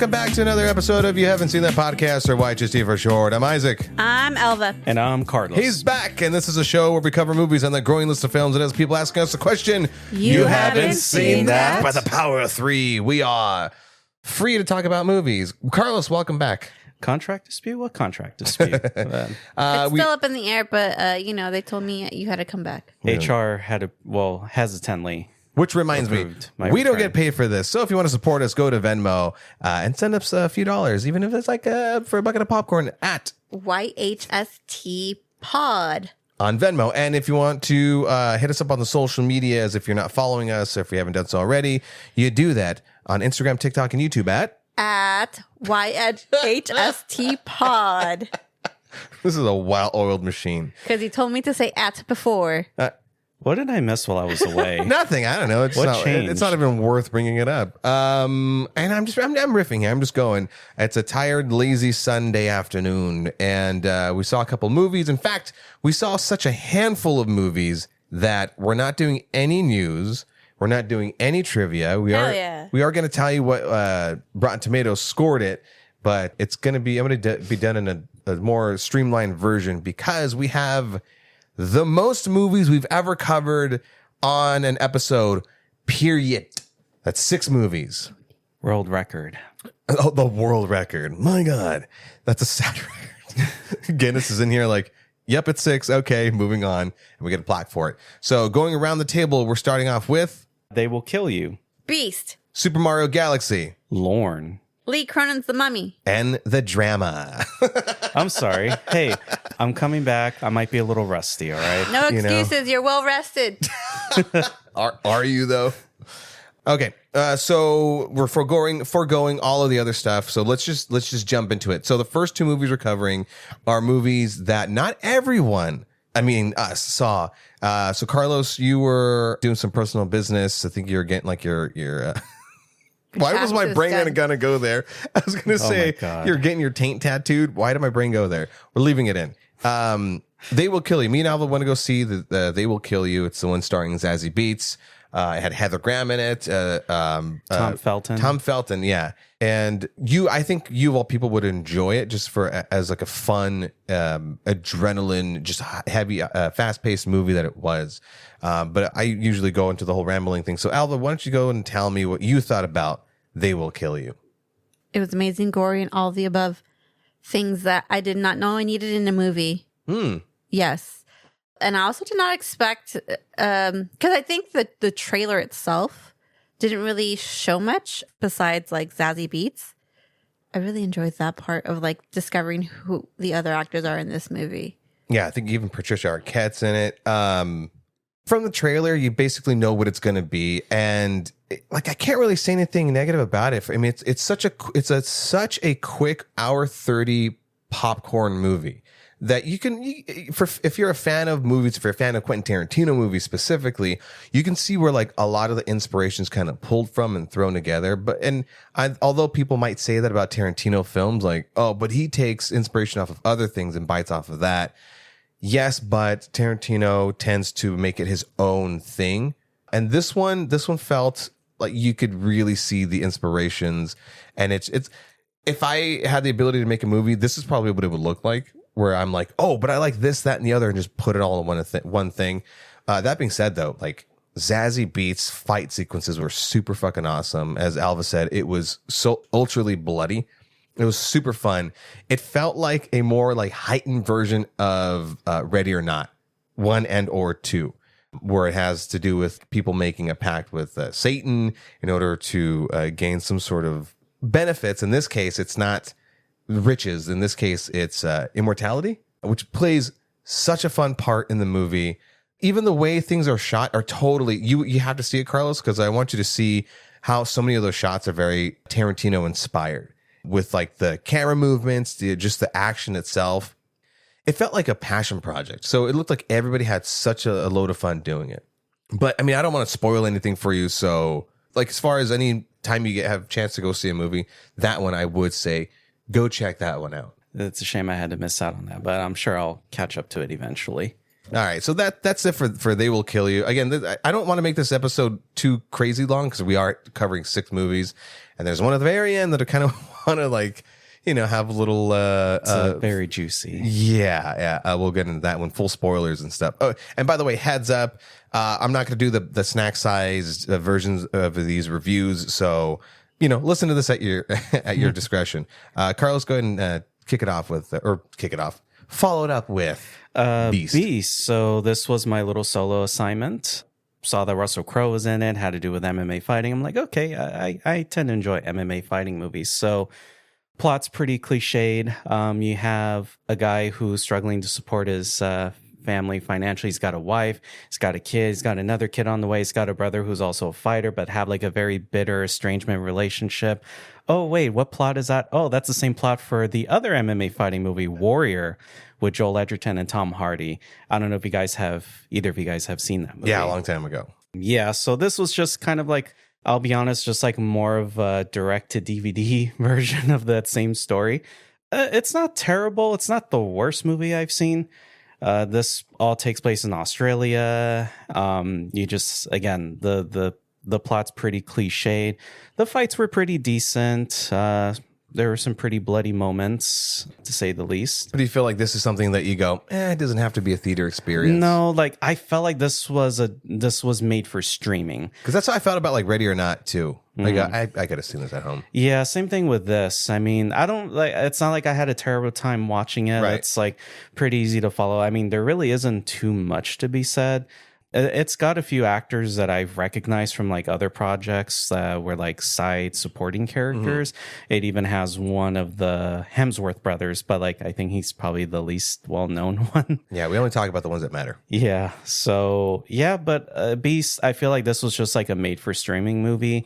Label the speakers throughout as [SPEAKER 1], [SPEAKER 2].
[SPEAKER 1] welcome back to another episode of You Haven't Seen That Podcast, or YHST for short. I'm Isaac.
[SPEAKER 2] I'm Elva.
[SPEAKER 3] And I'm Carlos.
[SPEAKER 1] He's back, and this is a show where we cover movies on the growing list of films that has people asking us the question,
[SPEAKER 2] You haven't seen that?
[SPEAKER 1] By the power of three, we are free to talk about movies. Carlos, welcome back.
[SPEAKER 3] Contract dispute? What contract dispute?
[SPEAKER 2] It's still up in the air, but they told me you had to come back.
[SPEAKER 3] HR hesitantly.
[SPEAKER 1] Which reminds me, we don't get paid for this. So if you want to support us, go to Venmo and send us a few dollars, even if it's like for a bucket of popcorn at
[SPEAKER 2] YHST Pod
[SPEAKER 1] on Venmo. And if you want to hit us up on the social medias, if you're not following us, or if you haven't done so already, you do that on Instagram, TikTok, and YouTube at
[SPEAKER 2] YHST Pod.
[SPEAKER 1] This is a well-oiled machine.
[SPEAKER 2] Because he told me to say at before.
[SPEAKER 3] What did I miss while I was away?
[SPEAKER 1] Nothing. I don't know. It's not even worth bringing it up. And I'm riffing here. I'm just going. It's a tired, lazy Sunday afternoon, and we saw a couple movies. In fact, we saw such a handful of movies that we're not doing any news. We're not doing any trivia. We are going to tell you what Rotten Tomatoes scored it, but it's going to be be done in a more streamlined version because we have the most movies we've ever covered on an episode, period. That's 6 movies.
[SPEAKER 3] World record.
[SPEAKER 1] Oh, the world record. My God. That's a sad record. Guinness is in here like, yep, it's 6. Okay, moving on. And we get a plaque for it. So going around the table, we're starting off with
[SPEAKER 3] They Will Kill You.
[SPEAKER 2] Beast.
[SPEAKER 1] Super Mario Galaxy.
[SPEAKER 3] Lorne.
[SPEAKER 2] Lee Cronin's The Mummy.
[SPEAKER 1] And The Drama.
[SPEAKER 3] I'm sorry. Hey, I'm coming back. I might be a little rusty, all right?
[SPEAKER 2] No excuses. You're well rested.
[SPEAKER 1] Are you, though? Okay, so we're foregoing all of the other stuff. So let's just jump into it. So the first 2 movies we're covering are movies that not everyone, us, saw. So Carlos, you were doing some personal business. I think you're getting like your why was my brain gonna go there? I was gonna say you're getting your taint tattooed. Why did my brain go there? We're leaving it in. They Will Kill You. Me and Alva want to go see the They Will Kill You. It's the one starring Zazie Beetz. It had Heather Graham in it.
[SPEAKER 3] Tom Felton.
[SPEAKER 1] Tom Felton, yeah. And I think you of all people would enjoy it just as like a fun, adrenaline, just heavy, fast-paced movie that it was. But I usually go into the whole rambling thing. So Alva, why don't you go and tell me what you thought about They Will Kill You?
[SPEAKER 2] It was amazing, gory, and all the above things that I did not know I needed in a movie. Yes. And I also did not expect, because I think that the trailer itself didn't really show much besides like Zazie Beetz. I really enjoyed that part of like discovering who the other actors are in this movie. Yeah,
[SPEAKER 1] I think even Patricia Arquette's in it. From the trailer, you basically know what it's going to be, and I can't really say anything negative about it. I mean, it's such a quick 1:30 popcorn movie that if you're a fan of movies, if you're a fan of Quentin Tarantino movies specifically, you can see where like a lot of the inspiration's kind of pulled from and thrown together. Although people might say that about Tarantino films, like, oh, but he takes inspiration off of other things and bites off of that. Yes, but Tarantino tends to make it his own thing. And this one felt like you could really see the inspirations. And it's if I had the ability to make a movie, this is probably what it would look like, where I'm like, oh, but I like this, that, and the other, and just put it all in one thing. That being said, though, like Zazie Beetz' fight sequences were super fucking awesome. As Alva said, it was so ultraly bloody. It was super fun. It felt like a more like heightened version of Ready or Not, 1 and/or 2, where it has to do with people making a pact with Satan in order to gain some sort of benefits. In this case, it's not riches. In this case, it's immortality, which plays such a fun part in the movie. Even the way things are shot are totally, you have to see it, Carlos, because I want you to see how so many of those shots are very Tarantino inspired, with like the camera movements, just the action itself. It felt like a passion project. So it looked like everybody had such a load of fun doing it. But I mean, I don't want to spoil anything for you. So like, as far as any time you have a chance to go see a movie, that one, I would say, go check that one out.
[SPEAKER 3] It's a shame I had to miss out on that, but I'm sure I'll catch up to it eventually.
[SPEAKER 1] All right, so that's it for They Will Kill You. Again, I don't want to make this episode too crazy long because we are covering 6 movies, and there's one at the very end that I kind of want to like, have a little.
[SPEAKER 3] It's very juicy.
[SPEAKER 1] Yeah. We'll get into that one, full spoilers and stuff. Oh, and by the way, heads up, I'm not going to do the snack sized versions of these reviews, so listen to this at your discretion. Carlos, go ahead and kick it off. Follow it up with Beast.
[SPEAKER 3] So this was my little solo assignment. Saw that Russell Crowe was in it, had to do with MMA fighting. I'm like, okay, I tend to enjoy MMA fighting movies. So plot's pretty cliched. You have a guy who's struggling to support his family financially. He's got a wife, he's got a kid, he's got another kid on the way, he's got a brother who's also a fighter, but have like a very bitter estrangement relationship. Oh, wait, what plot is that? Oh, that's the same plot for the other MMA fighting movie, Warrior, with Joel Edgerton and Tom Hardy. I don't know if either of you guys have seen that movie.
[SPEAKER 1] Yeah, a long time ago.
[SPEAKER 3] Yeah, so this was just kind of like, I'll be honest, just like more of a direct-to-DVD version of that same story. It's not terrible. It's not the worst movie I've seen. This all takes place in Australia. Again, the plot's pretty cliched. The fights were pretty decent. There were some pretty bloody moments, to say the least.
[SPEAKER 1] But do you feel like this is something that you go, it doesn't have to be a theater experience?
[SPEAKER 3] No, like I felt like this was made for streaming.
[SPEAKER 1] Because that's how I felt about like Ready or Not too. Like I could have seen this at home.
[SPEAKER 3] Yeah, same thing with this. I mean, I don't like. It's not like I had a terrible time watching it.
[SPEAKER 1] Right.
[SPEAKER 3] It's like pretty easy to follow. I mean, there really isn't too much to be said. It's got a few actors that I've recognized from like other projects that were like side supporting characters. It even has one of the Hemsworth brothers, but like I think he's probably the least well-known one.
[SPEAKER 1] Yeah, we only talk about the ones that matter.
[SPEAKER 3] Yeah. So yeah, but Beast, I feel like this was just like a made for streaming movie.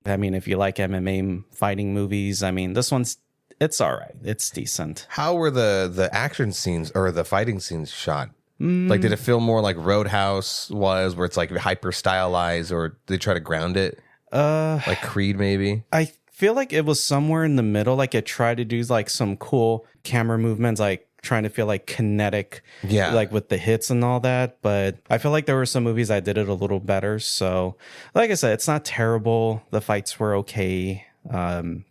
[SPEAKER 3] I mean, if you like MMA fighting movies, I mean, it's all right. It's decent.
[SPEAKER 1] How were the action scenes or the fighting scenes shot? Like, did it feel more like Roadhouse was, where it's like hyper stylized, or did they try to ground it? Like Creed, maybe?
[SPEAKER 3] I feel like it was somewhere in the middle. Like, it tried to do like some cool camera movements, like trying to feel like kinetic, like with the hits and all that. But I feel like there were some movies that did it a little better. So, like I said, it's not terrible. The fights were okay.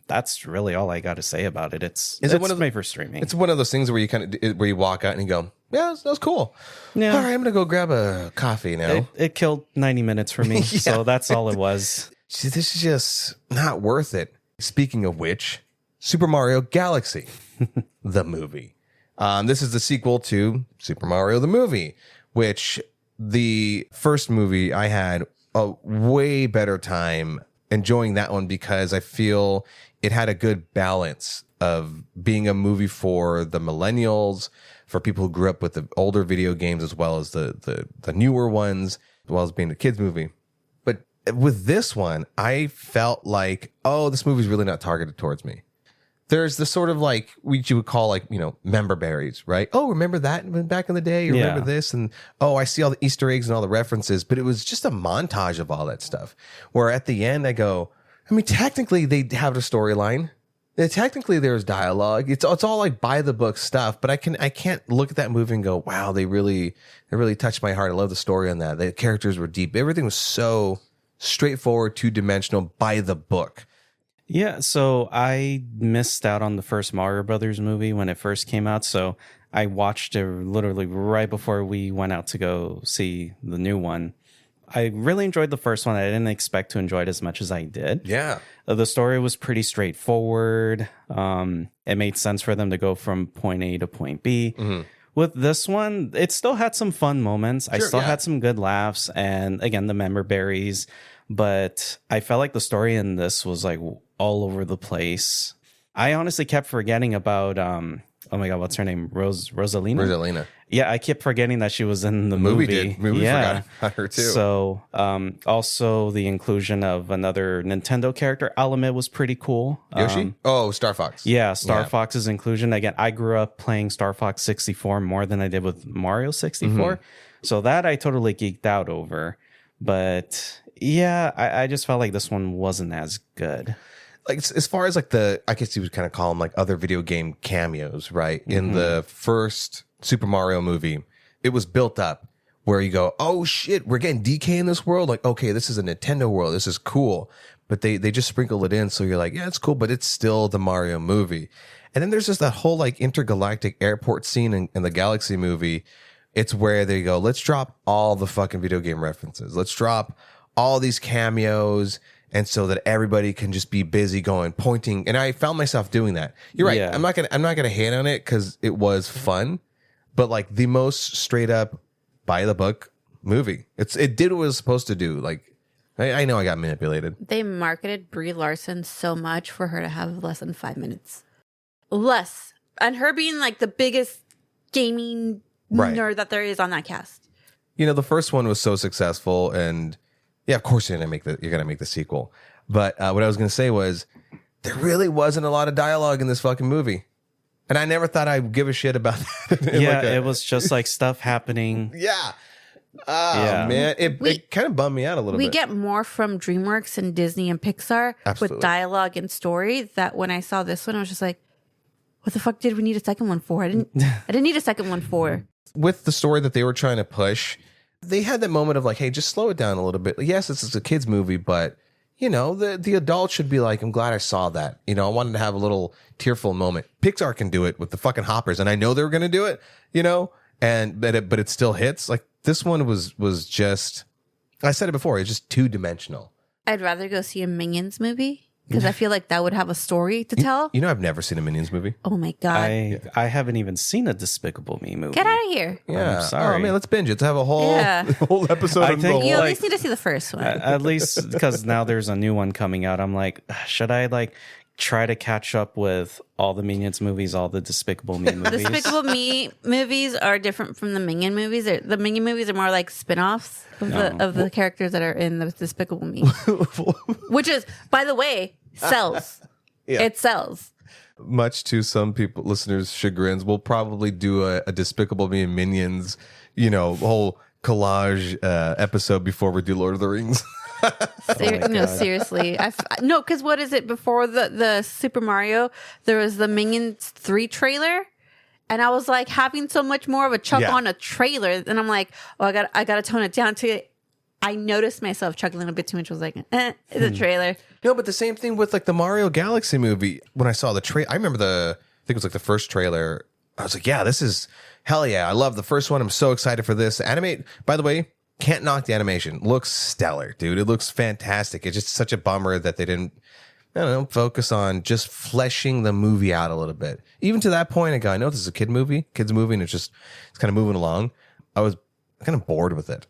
[SPEAKER 3] That's really all I got to say about it. It's made for streaming.
[SPEAKER 1] It's one of those things where you walk out and you go, yeah, that was cool. Yeah. All right, I'm gonna go grab a coffee now.
[SPEAKER 3] It killed 90 minutes for me, so that's all it was.
[SPEAKER 1] See, this is just not worth it. Speaking of which, Super Mario Galaxy, the movie. This is the sequel to Super Mario the movie, which the first movie I had a way better time enjoying that one because I feel it had a good balance of being a movie for the millennials, for people who grew up with the older video games, as well as the newer ones, as well as being a kids movie. But with this one, I felt like, this movie's really not targeted towards me. There's this sort of like, what you would call like, member berries, right? Oh, remember that back in the day? You remember this? And I see all the Easter eggs and all the references, but it was just a montage of all that stuff. Where at the end I go, I mean, technically they have a storyline. Technically there's dialogue. It's all like by the book stuff, but I can't look at that movie and go, wow, they really touched my heart. I love the story on that. The characters were deep. Everything was so straightforward, two-dimensional, by the book.
[SPEAKER 3] Yeah, so I missed out on the first Mario Brothers movie when it first came out, so I watched it literally right before we went out to go see the new one. I really enjoyed the first one. I didn't expect to enjoy it as much as I did.
[SPEAKER 1] Yeah.
[SPEAKER 3] The story was pretty straightforward. It made sense for them to go from point A to point B. Mm-hmm. With this one, it still had some fun moments. I still had some good laughs. And again, the member berries. But I felt like the story in this was like all over the place. I honestly kept forgetting about, oh my God, what's her name? Rosalina?
[SPEAKER 1] Rosalina.
[SPEAKER 3] Yeah, I kept forgetting that she was in the movie.
[SPEAKER 1] Movie forgot about her too.
[SPEAKER 3] So, also the inclusion of another Nintendo character, I'll admit, was pretty cool.
[SPEAKER 1] Yoshi? Star Fox.
[SPEAKER 3] Yeah, Fox's inclusion. Again, I grew up playing Star Fox 64 more than I did with Mario 64. Mm-hmm. So that I totally geeked out over. But yeah, I just felt like this one wasn't as good.
[SPEAKER 1] Like as far as like I guess you would kind of call them like other video game cameos, right? Mm-hmm. In the first Super Mario movie, it was built up where you go, oh shit, we're getting DK in this world. Like, okay, this is a Nintendo world. This is cool. But they just sprinkle it in. So you're like, yeah, it's cool, but it's still the Mario movie. And then there's just that whole like intergalactic airport scene in the Galaxy movie. It's where they go, let's drop all the fucking video game references. Let's drop all these cameos. And so that everybody can just be busy going, pointing. And I found myself doing that. You're right. Yeah. I'm not gonna hate on it because it was fun, but like the most straight up by the book movie. It did what it was supposed to do. Like I know I got manipulated.
[SPEAKER 2] They marketed Brie Larson so much for her to have less than 5 minutes. Less. And her being like the biggest gaming nerd that there is on that cast.
[SPEAKER 1] You know, the first one was so successful, and yeah, of course you're gonna make the sequel. But what I was gonna say was there really wasn't a lot of dialogue in this fucking movie. And I never thought I'd give a shit about that.
[SPEAKER 3] It was just like stuff happening.
[SPEAKER 1] Yeah. Oh, man. It kind of bummed me out a little bit.
[SPEAKER 2] We get more from DreamWorks and Disney and Pixar with dialogue and story that when I saw this one, I was just like, what the fuck did we need a second one for? I didn't need a second one for.
[SPEAKER 1] With the story that they were trying to push, they had that moment of like, hey, just slow it down a little bit. Yes, this is a kid's movie, but you know, the adult should be like, I'm glad I saw that. You know, I wanted to have a little tearful moment. Pixar can do it with the fucking hoppers, and I know they were going to do it, you know, but it still hits. Like this one was just, I said it before, it's just 2-dimensional.
[SPEAKER 2] I'd rather go see a Minions movie because I feel like that would have a story to tell.
[SPEAKER 1] You know, I've never seen a Minions movie.
[SPEAKER 2] Oh my God.
[SPEAKER 3] I haven't even seen a Despicable Me movie.
[SPEAKER 2] Get out of here.
[SPEAKER 1] Yeah.
[SPEAKER 3] I'm sorry.
[SPEAKER 1] Oh man, let's binge it. To have a whole episode.
[SPEAKER 3] I think
[SPEAKER 2] you at least need to see the first one.
[SPEAKER 3] At least because now there's a new one coming out. I'm like, should I like try to catch up with all the Minions movies, all the Despicable Me movies?
[SPEAKER 2] Despicable Me movies are different from the Minion movies. The Minion movies are more like spin-offs of the characters that are in the Despicable Me. Which is, by the way, sells.
[SPEAKER 1] Yeah.
[SPEAKER 2] It sells.
[SPEAKER 1] Much to some people, listeners' chagrins, we'll probably do a Despicable Me and Minions, you know, whole collage episode before we do Lord of the Rings.
[SPEAKER 2] No, seriously. No, because what is it? Before the Super Mario, there was the Minions 3 trailer. And I was like having so much more of a chuckle on a trailer. And I'm like, oh, I got to tone it down to it. I noticed myself chuckling a bit too much. I was like, it's a trailer.
[SPEAKER 1] No, but the same thing with like the Mario Galaxy movie. When I saw the trailer, I remember I think it was like the first trailer. I was like, yeah, this is hell yeah. I love the first one. I'm so excited for this. By the way, can't knock the animation. Looks stellar, dude. It looks fantastic. It's just such a bummer that they didn't, I don't know, focus on just fleshing the movie out a little bit. Even to that point, I know this is a kids movie, and it's kind of moving along. I was kind of bored with it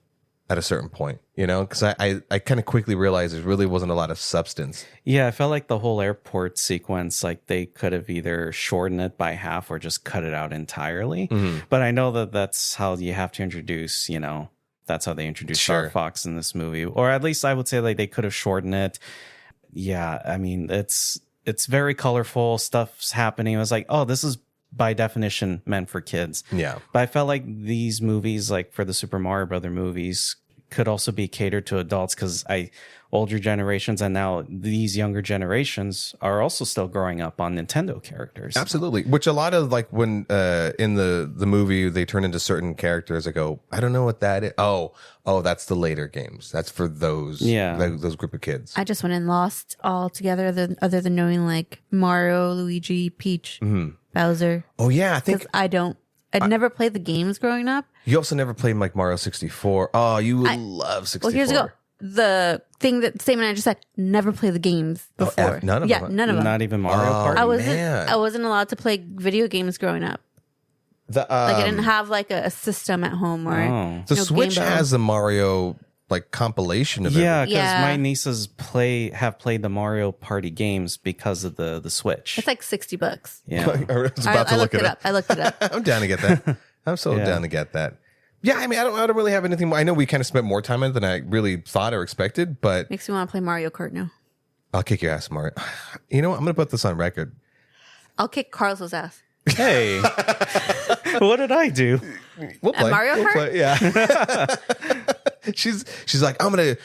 [SPEAKER 1] at a certain point, you know, because I kind of quickly realized there really wasn't a lot of substance.
[SPEAKER 3] Yeah, I felt like the whole airport sequence, like they could have either shortened it by half or just cut it out entirely. Mm-hmm. But I know that that's how you have to introduce, you know, that's how they introduced Star Fox in this movie. Or at least I would say like they could have shortened it. Yeah, I mean, it's very colorful. Stuff's happening. It was like, oh, this is by definition meant for kids.
[SPEAKER 1] Yeah.
[SPEAKER 3] But I felt like these movies, like for the Super Mario Brother movies, could also be catered to adults because older generations and now these younger generations are also still growing up on Nintendo characters.
[SPEAKER 1] Absolutely. Which a lot of like when in the movie they turn into certain characters, I go, I don't know what that is. Oh, that's the later games. That's for those those group of kids.
[SPEAKER 2] I just went and lost altogether other than knowing like Mario, Luigi, Peach, Bowser.
[SPEAKER 1] Oh yeah, I think
[SPEAKER 2] I'd never played the games growing up.
[SPEAKER 1] You also never played like Mario 64. Oh, you would love 64.
[SPEAKER 2] Well, here's the go. The thing that Stamen and I just said, never play the games before.
[SPEAKER 1] None of them.
[SPEAKER 2] Yeah, none of them.
[SPEAKER 3] Not even Mario Kart.
[SPEAKER 2] I wasn't allowed to play video games growing up. Like I didn't have like a system at home or
[SPEAKER 1] the Switch has a Mario like compilation of
[SPEAKER 3] because my nieces have played the Mario Party games because of the Switch.
[SPEAKER 2] It's like $60.
[SPEAKER 3] Yeah,
[SPEAKER 1] I was about to look it up.
[SPEAKER 2] I looked it up.
[SPEAKER 1] I'm down to get that. I'm so down to get that. Yeah, I mean, I don't really have anything more. I know we kind of spent more time on it than I really thought or expected, but
[SPEAKER 2] makes me want to play Mario Kart now.
[SPEAKER 1] I'll kick your ass, Mario. You know what? I'm going to put this on record.
[SPEAKER 2] I'll kick Carlos's ass.
[SPEAKER 3] Hey, what did I do?
[SPEAKER 1] We'll play.
[SPEAKER 2] Mario Kart?
[SPEAKER 1] Yeah. She's like, I'm gonna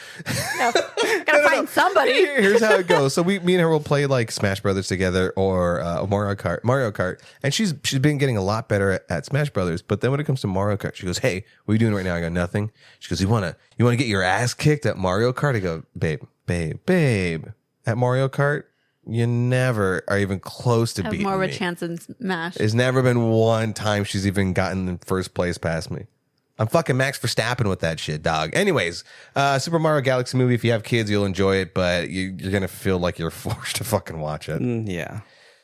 [SPEAKER 2] Gotta find somebody.
[SPEAKER 1] Here's how it goes. So me and her will play like Smash Brothers together or Mario Kart, and she's been getting a lot better at Smash Brothers. But then when it comes to Mario Kart, she goes, "Hey, what are you doing right now?" I go, "Nothing." She goes, "You wanna get your ass kicked at Mario Kart?" I go, "Babe, at Mario Kart, you never are even close to
[SPEAKER 2] Have
[SPEAKER 1] beating
[SPEAKER 2] more of a
[SPEAKER 1] me.
[SPEAKER 2] chance in Smash.
[SPEAKER 1] There's never been one time she's even gotten in first place past me. I'm fucking Max Verstappen with that shit, dog. Anyways, Super Mario Galaxy movie. If you have kids, you'll enjoy it, but you're going to feel like you're forced to fucking watch it.
[SPEAKER 3] Yeah.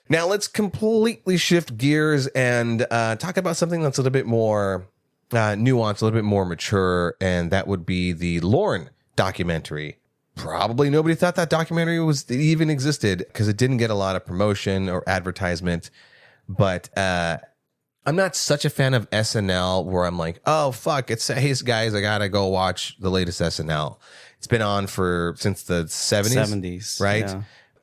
[SPEAKER 1] Now, let's completely shift gears and talk about something that's a little bit more nuanced, a little bit more mature, and that would be the Lorne documentary. Probably nobody thought that documentary even existed because it didn't get a lot of promotion or advertisement, but I'm not such a fan of SNL where I'm like, oh, fuck, hey, guys, I got to go watch the latest SNL. It's been on since the 70s, right?
[SPEAKER 3] Yeah.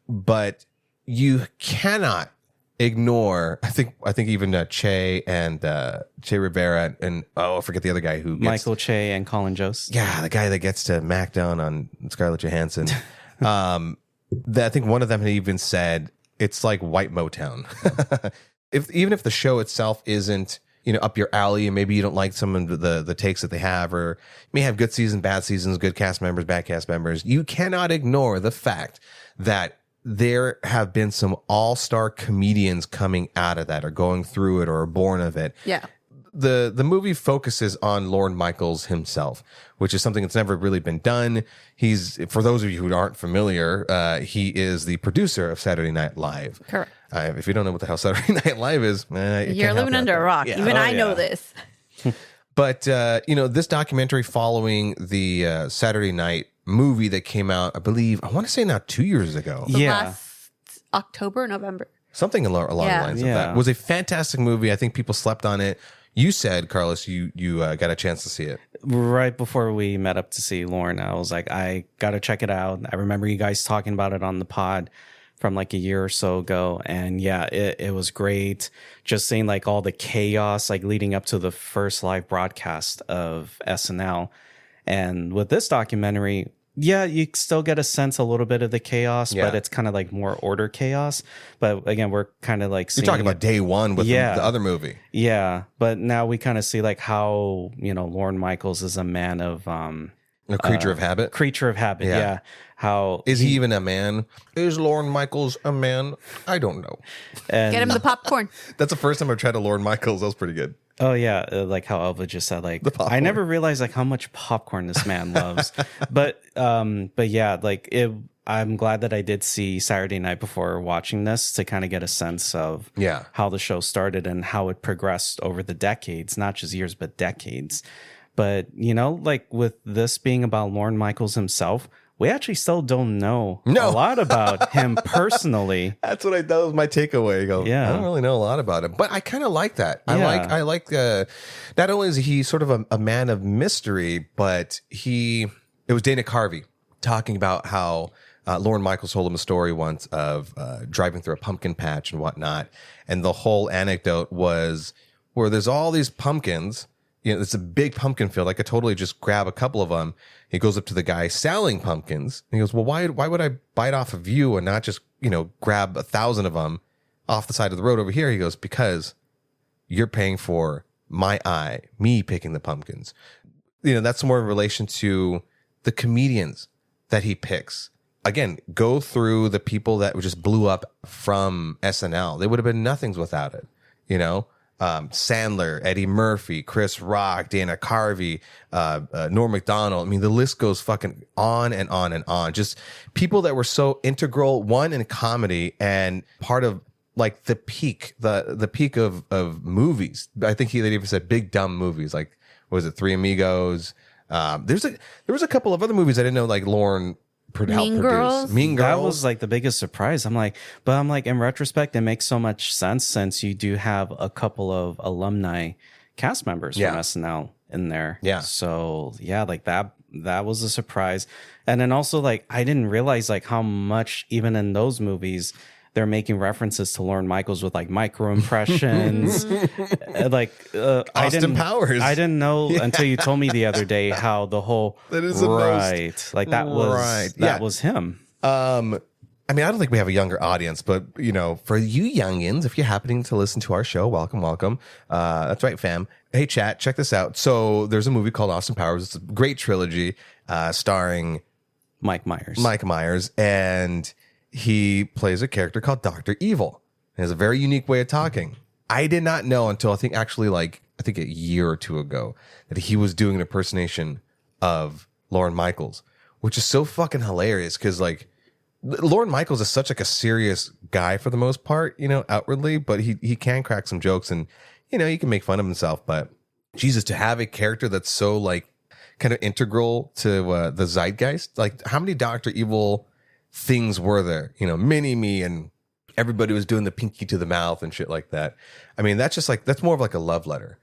[SPEAKER 1] But you cannot ignore, I think even Che and Che Rivera and, I forget the other guy who gets,
[SPEAKER 3] Michael Che and Colin Jost.
[SPEAKER 1] yeah, the guy that gets to mac down on Scarlett Johansson. I think one of them had even said, it's like white Motown. Even if the show itself isn't, up your alley, and maybe you don't like some of the takes that they have, or you may have good seasons, bad seasons, good cast members, bad cast members, you cannot ignore the fact that there have been some all-star comedians coming out of that, or going through it, or are born of it.
[SPEAKER 2] Yeah.
[SPEAKER 1] The movie focuses on Lorne Michaels himself, which is something that's never really been done. For those of you who aren't familiar, he is the producer of Saturday Night Live.
[SPEAKER 2] Correct.
[SPEAKER 1] If you don't know what the hell Saturday Night Live is,
[SPEAKER 2] You're living under a rock.
[SPEAKER 1] Yeah.
[SPEAKER 2] Even I know
[SPEAKER 3] yeah.
[SPEAKER 2] this.
[SPEAKER 1] But this documentary following the Saturday Night movie that came out, I want to say now 2 years ago.
[SPEAKER 2] The
[SPEAKER 3] Yeah.
[SPEAKER 2] last October, November.
[SPEAKER 1] Something along the lines of that.
[SPEAKER 3] Yeah.
[SPEAKER 1] Was a fantastic movie. I think people slept on it. You said, Carlos, you got a chance to see it.
[SPEAKER 3] Right before we met up to see Lorne, I was like, I got to check it out. I remember you guys talking about it on the pod from like a year or so ago. And yeah, it was great. Just seeing like all the chaos, like leading up to the first live broadcast of SNL. And with this documentary, yeah, you still get a sense a little bit of the chaos,
[SPEAKER 1] Yeah.
[SPEAKER 3] but it's kind of like more order chaos. But again, we're kind of like
[SPEAKER 1] You're
[SPEAKER 3] seeing
[SPEAKER 1] talking about day one with
[SPEAKER 3] Yeah.
[SPEAKER 1] the other movie.
[SPEAKER 3] yeah, but now we kind of see like how, Lorne Michaels is a man of
[SPEAKER 1] A creature of habit.
[SPEAKER 3] creature of habit.
[SPEAKER 1] Yeah.
[SPEAKER 3] Yeah. How
[SPEAKER 1] Is he even a man? Is Lorne Michaels a man? I don't know.
[SPEAKER 3] and,
[SPEAKER 2] Get him the popcorn.
[SPEAKER 1] That's the first time I've tried a Lorne Michaels. That was pretty good.
[SPEAKER 3] Oh yeah, like how Elva just said, like
[SPEAKER 1] popcorn.
[SPEAKER 3] I never realized like how much popcorn this man loves. but yeah, like I'm glad that I did see Saturday Night before watching this to kind of get a sense of
[SPEAKER 1] Yeah.
[SPEAKER 3] how the show started and how it progressed over the decades, not just years but decades. But like with this being about Lorne Michaels himself, we actually still don't know a lot about him personally.
[SPEAKER 1] That was my takeaway. I go,
[SPEAKER 3] Yeah.
[SPEAKER 1] I don't really know a lot about him, but I kind of like that.
[SPEAKER 3] Yeah.
[SPEAKER 1] I like not only is he sort of a man of mystery, but it was Dana Carvey talking about how Lorne Michaels told him a story once of driving through a pumpkin patch and whatnot. And the whole anecdote was where there's all these pumpkins. It's a big pumpkin field. I could totally just grab a couple of them. He goes up to the guy selling pumpkins. And he goes, well, why would I bite off of you and not just, grab 1,000 of them off the side of the road over here? He goes, because you're paying for me picking the pumpkins. That's more in relation to the comedians that he picks. Again, go through the people that just blew up from SNL. They would have been nothings without it, Sandler, Eddie Murphy, Chris Rock, Dana Carvey, Norm Macdonald. I mean, the list goes fucking on and on and on. Just people that were so integral, one in comedy and part of like the peak of movies. I think they even said big dumb movies. Like, what was it, Three Amigos? There was a couple of other movies I didn't know, like Lorne
[SPEAKER 2] Mean Girls?
[SPEAKER 1] Mean Girls.
[SPEAKER 3] That was like the biggest surprise. I'm like, in retrospect, it makes so much sense since you do have a couple of alumni cast members
[SPEAKER 1] Yeah.
[SPEAKER 3] from SNL in there.
[SPEAKER 1] Yeah.
[SPEAKER 3] So yeah, like that was a surprise. And then also like, I didn't realize like how much even in those movies, they're making references to Lorne Michaels with like micro impressions.
[SPEAKER 1] Austin Powers.
[SPEAKER 3] I didn't know until you told me the other day how the whole
[SPEAKER 1] that is
[SPEAKER 3] that was him.
[SPEAKER 1] I mean, I don't think we have a younger audience, but for you youngins, if you're happening to listen to our show, welcome. That's right, fam. Hey, chat, check this out. So there's a movie called Austin Powers. It's a great trilogy starring
[SPEAKER 3] Mike
[SPEAKER 1] Myers, and he plays a character called Dr. Evil. He has a very unique way of talking. I did not know until I think a year or two ago that he was doing an impersonation of Lorne Michaels, which is so fucking hilarious because Lorne Michaels is such a serious guy for the most part, outwardly, but he can crack some jokes and, he can make fun of himself. But Jesus, to have a character that's so kind of integral to the zeitgeist, how many Dr. Evil things were there? Mini-Me and everybody was doing the pinky to the mouth and shit like that. I mean, that's just that's more of a love letter.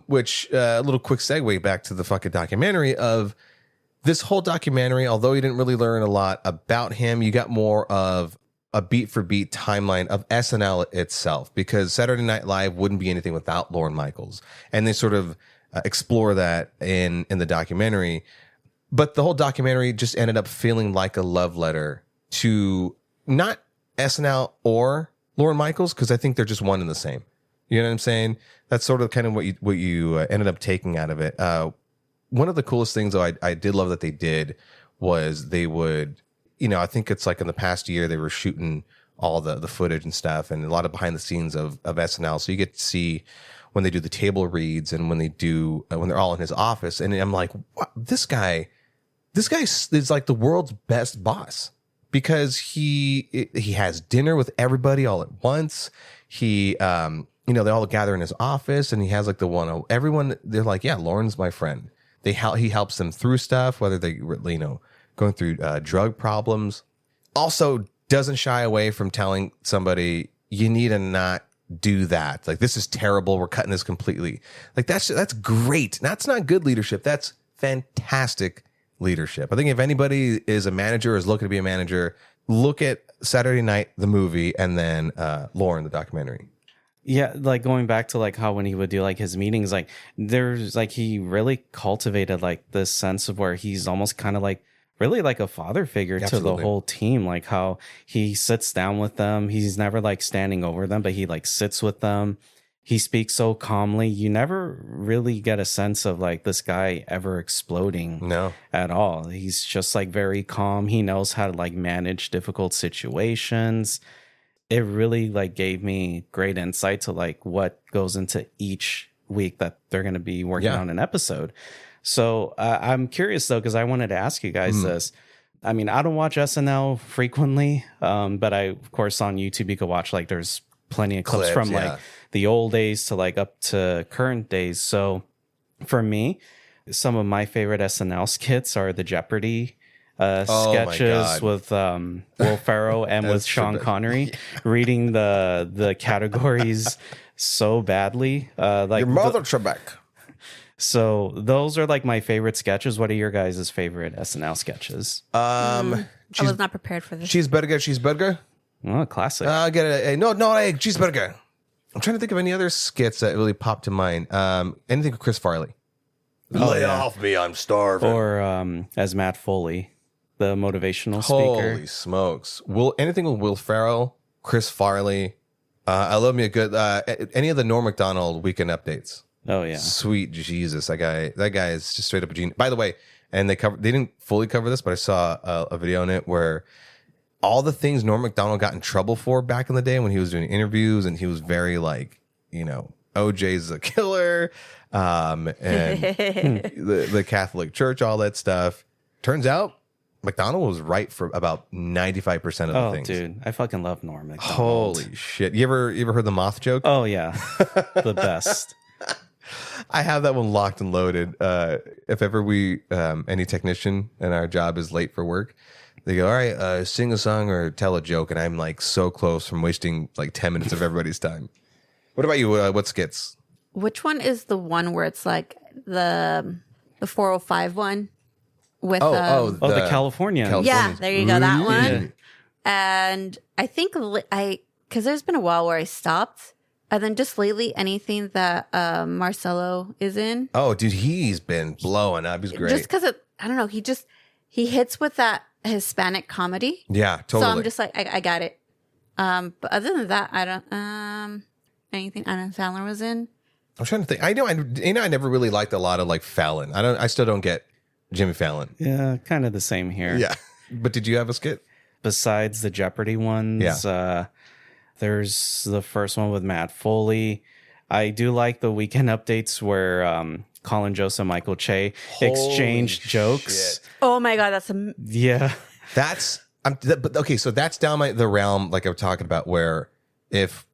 [SPEAKER 1] Which a little quick segue back to the fucking documentary of this whole documentary, although you didn't really learn a lot about him, you got more of a beat for beat timeline of SNL itself, because Saturday Night Live wouldn't be anything without Lorne Michaels. And they sort of explore that in the documentary. But the whole documentary just ended up feeling like a love letter to not SNL or Lorne Michaels, because I think they're just one and the same. You know what I'm saying? That's sort of kind of what you ended up taking out of it. One of the coolest things, though, I did love that they did was they would, I think it's in the past year they were shooting all the footage and stuff and a lot of behind the scenes of SNL. So you get to see when they do the table reads and when they're all in his office. And I'm like, wow, this guy is the world's best boss, because he has dinner with everybody all at once. He, they all gather in his office and he has the everyone, they're like, yeah, Lorne's my friend. He helps them through stuff, whether they, going through drug problems. Also doesn't shy away from telling somebody, you need to not do that. This is terrible. We're cutting this completely. That's great. That's not good leadership. That's fantastic leadership. I think if anybody is a manager or is looking to be a manager, look at Saturday Night, the movie, and then Lorne, the documentary.
[SPEAKER 3] Yeah, going back to how when he would do his meetings, there's he really cultivated this sense of where he's almost kind of really a father figure to the whole team, how he sits down with them. He's never standing over them, but he sits with them. He speaks so calmly. You never really get a sense of this guy ever exploding at all. He's just very calm. He knows how to manage difficult situations. It really gave me great insight to what goes into each week that they're going to be working on an episode. So I'm curious though, because I wanted to ask you guys this. I mean, I don't watch SNL frequently, but I, of course, on YouTube you could watch there's plenty of clips from the old days to up to current days. So for me, some of my favorite SNL skits are the Jeopardy sketches with Will Ferrell and with Sean Connery reading the categories so badly.
[SPEAKER 1] Your mother, Trebek.
[SPEAKER 3] So those are my favorite sketches. What are your guys' favorite SNL sketches?
[SPEAKER 2] I was not prepared for this.
[SPEAKER 1] Cheeseburger.
[SPEAKER 3] Oh, classic.
[SPEAKER 1] Get a cheeseburger. I'm trying to think of any other skits that really popped to mind. Anything with Chris Farley. Lay off me, I'm starving.
[SPEAKER 3] Or as Matt Foley, the motivational speaker.
[SPEAKER 1] Holy smokes. Anything with Will Ferrell, Chris Farley. I love me a good any of the Norm Macdonald weekend updates.
[SPEAKER 3] Oh yeah.
[SPEAKER 1] Sweet Jesus. That guy is just straight up a genius. By the way, and they didn't fully cover this, but I saw a video on it where all the things Norm Macdonald got in trouble for back in the day when he was doing interviews, and he was very OJ's a killer, and the Catholic Church, all that stuff. Turns out McDonald was right for about 95% of the things. Oh,
[SPEAKER 3] dude, I fucking love Norm Macdonald.
[SPEAKER 1] Holy shit! You ever heard the moth joke?
[SPEAKER 3] Oh yeah, the best.
[SPEAKER 1] I have that one locked and loaded. If ever any technician in our job is late for work, they go, all right, sing a song or tell a joke. And I'm so close from wasting 10 minutes of everybody's time. What about you? What skits?
[SPEAKER 2] Which one is the one where it's the 405 one? With
[SPEAKER 3] the California.
[SPEAKER 2] Yeah, there you go. That one. And I think because there's been a while where I stopped. And then just lately, anything that Marcelo is in.
[SPEAKER 1] Oh, dude, he's been blowing up. He's great.
[SPEAKER 2] Just because I don't know, he hits with that Hispanic comedy.
[SPEAKER 1] Yeah, totally.
[SPEAKER 2] So I'm just like, I got it. But other than that, I don't anything Adam Sandler was in.
[SPEAKER 1] I'm trying to think. I never really liked a lot of like Fallon. I still don't get Jimmy Fallon.
[SPEAKER 3] Yeah, kind of the same here.
[SPEAKER 1] Yeah. But did you have a skit?
[SPEAKER 3] Besides the Jeopardy ones, there's the first one with Matt Foley. I do like the weekend updates where Colin Jost and Michael Che exchange jokes.
[SPEAKER 1] Shit.
[SPEAKER 2] Oh my God, that's
[SPEAKER 3] Yeah.
[SPEAKER 1] But okay, so that's down the realm like I'm talking about, where if